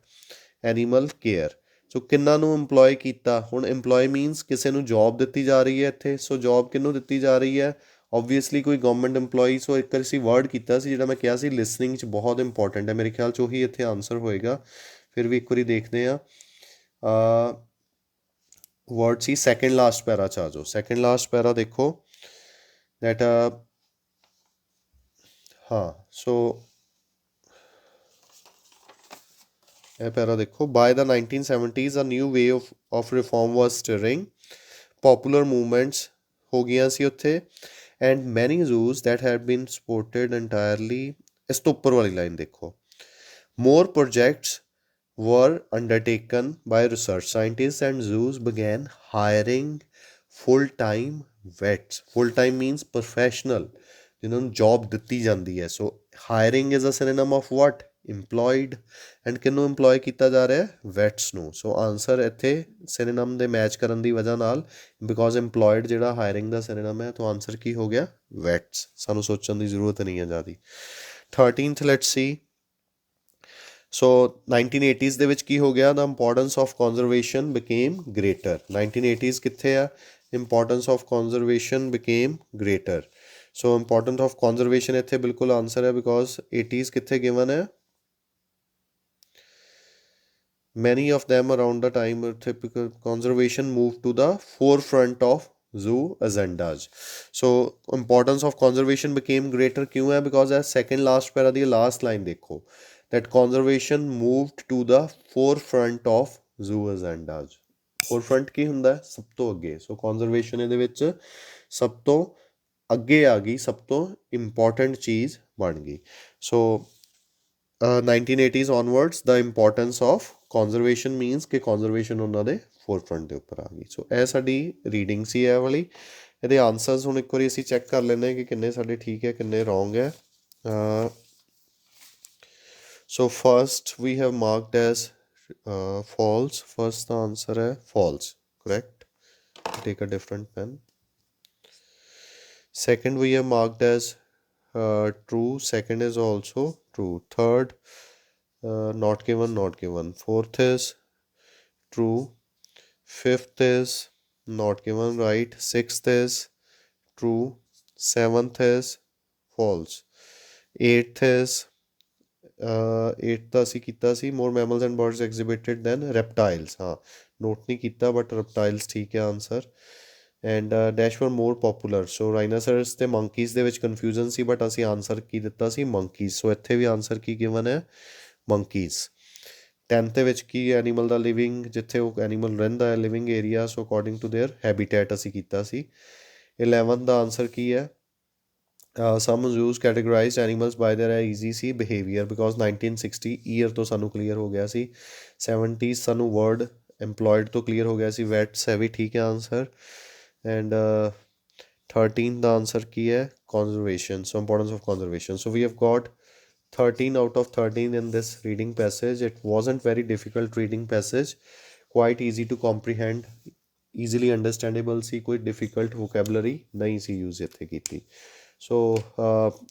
animal care। ਸੋ ਕਿੰਨਾਂ ਨੂੰ employee ਕੀਤਾ, ਹੁਣ ਇੰਪਲੋਏ ਮੀਨਸ ਕਿਸੇ ਨੂੰ ਜੋਬ ਦਿੱਤੀ ਜਾ ਰਹੀ ਹੈ ਇੱਥੇ। ਸੋ ਜੋਬ ਕਿਹਨੂੰ ਦਿੱਤੀ ਜਾ ਰਹੀ ਹੈ, ਓਬਵੀਅਸਲੀ ਕੋਈ ਗਵਰਨਮੈਂਟ ਇੰਪਲੋਈ। ਸੋ ਇੱਕ ਅਸੀਂ ਵਰਡ ਕੀਤਾ ਸੀ ਜਿਹੜਾ ਮੈਂ ਕਿਹਾ ਸੀ ਲਿਸਨਿੰਗ 'ਚ ਬਹੁਤ ਇੰਪੋਰਟੈਂਟ ਹੈ, ਮੇਰੇ ਖਿਆਲ 'ਚ ਉਹੀ ਇੱਥੇ ਆਨਸਰ ਹੋਏਗਾ। ਫਿਰ ਵੀ ਇੱਕ ਵਾਰੀ ਦੇਖਦੇ ਹਾਂ, ਵਰਡ ਸੀ ਸੈਕਿੰਡ ਲਾਸਟ ਪੈਰਾ 'ਚ ਆ ਜਾਓ। ਸੈਕਿੰਡ ਲਾਸਟ ਪੈਰਾ ਦੇਖੋ ਦੈਟ ਹਾਂ, ਸੋ ਇਹ ਪੈਰਾ ਦੇਖੋ, by the 1970s a new way of reform was stirring, popular movements ਹੋ ਗਈਆਂ ਸੀ ਉੱਥੇ। And many zoos that had been supported entirely, ਇਸ ਤੋਂ ਉੱਪਰ ਵਾਲੀ ਲਾਈਨ ਦੇਖੋ, more projects were undertaken by research scientists and zoos began hiring full-time vets। full-time means professional, ਜਿਨ੍ਹਾਂ ਨੂੰ ਜੋਬ ਦਿੱਤੀ ਜਾਂਦੀ ਹੈ। ਸੋ hiring is a synonym of what, employed, and ਕਿਹਨੂੰ employ ਕੀਤਾ ਜਾ ਰਿਹਾ ਹੈ, vets ਨੂੰ। ਸੋ ਆਨਸਰ ਇੱਥੇ synonym ਦੇ ਮੈਚ ਕਰਨ ਦੀ ਵਜ੍ਹਾ ਨਾਲ, ਬਿਕੋਜ਼ employed ਜਿਹੜਾ hiring ਦਾ synonym ਹੈ, ਤਾਂ ਆਨਸਰ ਕੀ ਹੋ ਗਿਆ, vets। ਸਾਨੂੰ ਸੋਚਣ ਦੀ ਜ਼ਰੂਰਤ ਨਹੀਂ ਹੈ ਜ਼ਿਆਦਾ। 13th let's see। So 1980s ਦੇ ਵਿੱਚ ਕੀ ਹੋ ਗਿਆ, the importance of conservation became greater. 1980s ਕਿੱਥੇ ਆ, importance of conservation became greater. So importance of conservation ਇੱਥੇ ਬਿਲਕੁਲ ਆਨਸਰ ਹੈ, ਬਿਕੋਜ਼ 80s ਕਿੱਥੇ ਗਿਵਨ ਹੈ, many of them around the time typical conservation moved to the forefront of zoo agendas। so importance of conservation became greater ਕਿਉਂ ਹੈ, because as second last para the last line ਦੇਖੋ, that conservation moved to the forefront of zoo agendas। forefront ਕੀ ਹੁੰਦਾ, ਸਭ ਤੋਂ ਅੱਗੇ। ਸੋ conservation ਇਹਦੇ ਵਿੱਚ ਸਭ ਤੋਂ ਅੱਗੇ ਆ ਗਈ, ਸਭ ਤੋਂ ਇੰਪੋਰਟੈਂਟ ਚੀਜ਼ ਬਣ ਗਈ। ਸੋ 1980s onwards the importance of conservation means ਕਿ conservation ਉਹਨਾਂ ਦੇ ਫੋਰਫਰੰਟ ਦੇ ਉੱਪਰ ਆ ਗਈ। ਸੋ ਇਹ ਸਾਡੀ ਰੀਡਿੰਗ ਸੀ ਇਹ ਵਾਲੀ। ਇਹਦੇ ਆਨਸਰਸ ਹੁਣ ਇੱਕ ਵਾਰੀ ਅਸੀਂ ਚੈੱਕ ਕਰ ਲੈਂਦੇ ਹਾਂ ਕਿ ਕਿੰਨੇ ਸਾਡੇ ਠੀਕ ਹੈ, ਕਿੰਨੇ ਰੋਂਗ ਹੈ। So first we have marked as false। First ਦਾ ਆਨਸਰ ਹੈ false, correct। take a different pen। second we have marked as true, second is also true। third not given, not given। fourth is true। fifth is not given, right। sixth is true। seventh is false। eighth is eighth ਤਾਂ ਅਸੀਂ ਕੀਤਾ ਸੀ, more mammals and birds exhibited than reptiles। ਹਾਂ, note ਨਹੀਂ ਕੀਤਾ, but reptiles ਠੀਕ ਹੈ answer. And dash were more popular। So rhinoceros ਤੇ monkeys ਦੇ ਵਿੱਚ ਕਨਫਿਊਜ਼ਨ ਸੀ, ਬਟ ਅਸੀਂ ਆਨਸਰ ਕੀ ਦਿੱਤਾ ਸੀ, monkeys। ਸੋ ਇੱਥੇ ਵੀ ਆਨਸਰ ਕੀ ਗਿਵਨ ਹੈ, monkeys। 10th ਦੇ ਵਿੱਚ ਕੀ ਐਨੀਮਲ ਦਾ ਲਿਵਿੰਗ, ਜਿੱਥੇ ਉਹ ਐਨੀਮਲ ਰਹਿੰਦਾ ਹੈ, living area, so according to their habitat ਅਸੀਂ ਕੀਤਾ ਸੀ। 11th ਦਾ ਆਨਸਰ ਕੀ ਹੈ, some zoos categorized animals by their easy behavior, because 1960 year ਤੋਂ ਸਾਨੂੰ ਕਲੀਅਰ ਹੋ ਗਿਆ ਸੀ। 70s ਸਾਨੂੰ ਵਰਡ employed ਤੋਂ ਕਲੀਅਰ ਹੋ ਗਿਆ ਸੀ, vets ਹੈ ਵੀ ਠੀਕ ਹੈ ਆਨਸਰ। ਐਂਡ 13 ਦਾ ਆਨਸਰ ਕੀ ਹੈ, conservation। so importance of conservation। so we have got 13 out of 13 in this reading passage। it wasn't very difficult reading passage, quite easy to comprehend, easily understandable ਸੀ, ਕੋਈ difficult vocabulary ਨਹੀਂ ਸੀ use ਇੱਥੇ ਕੀਤੀ। so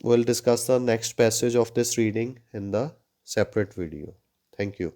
we'll discuss the next passage of this reading in the separate video। thank you।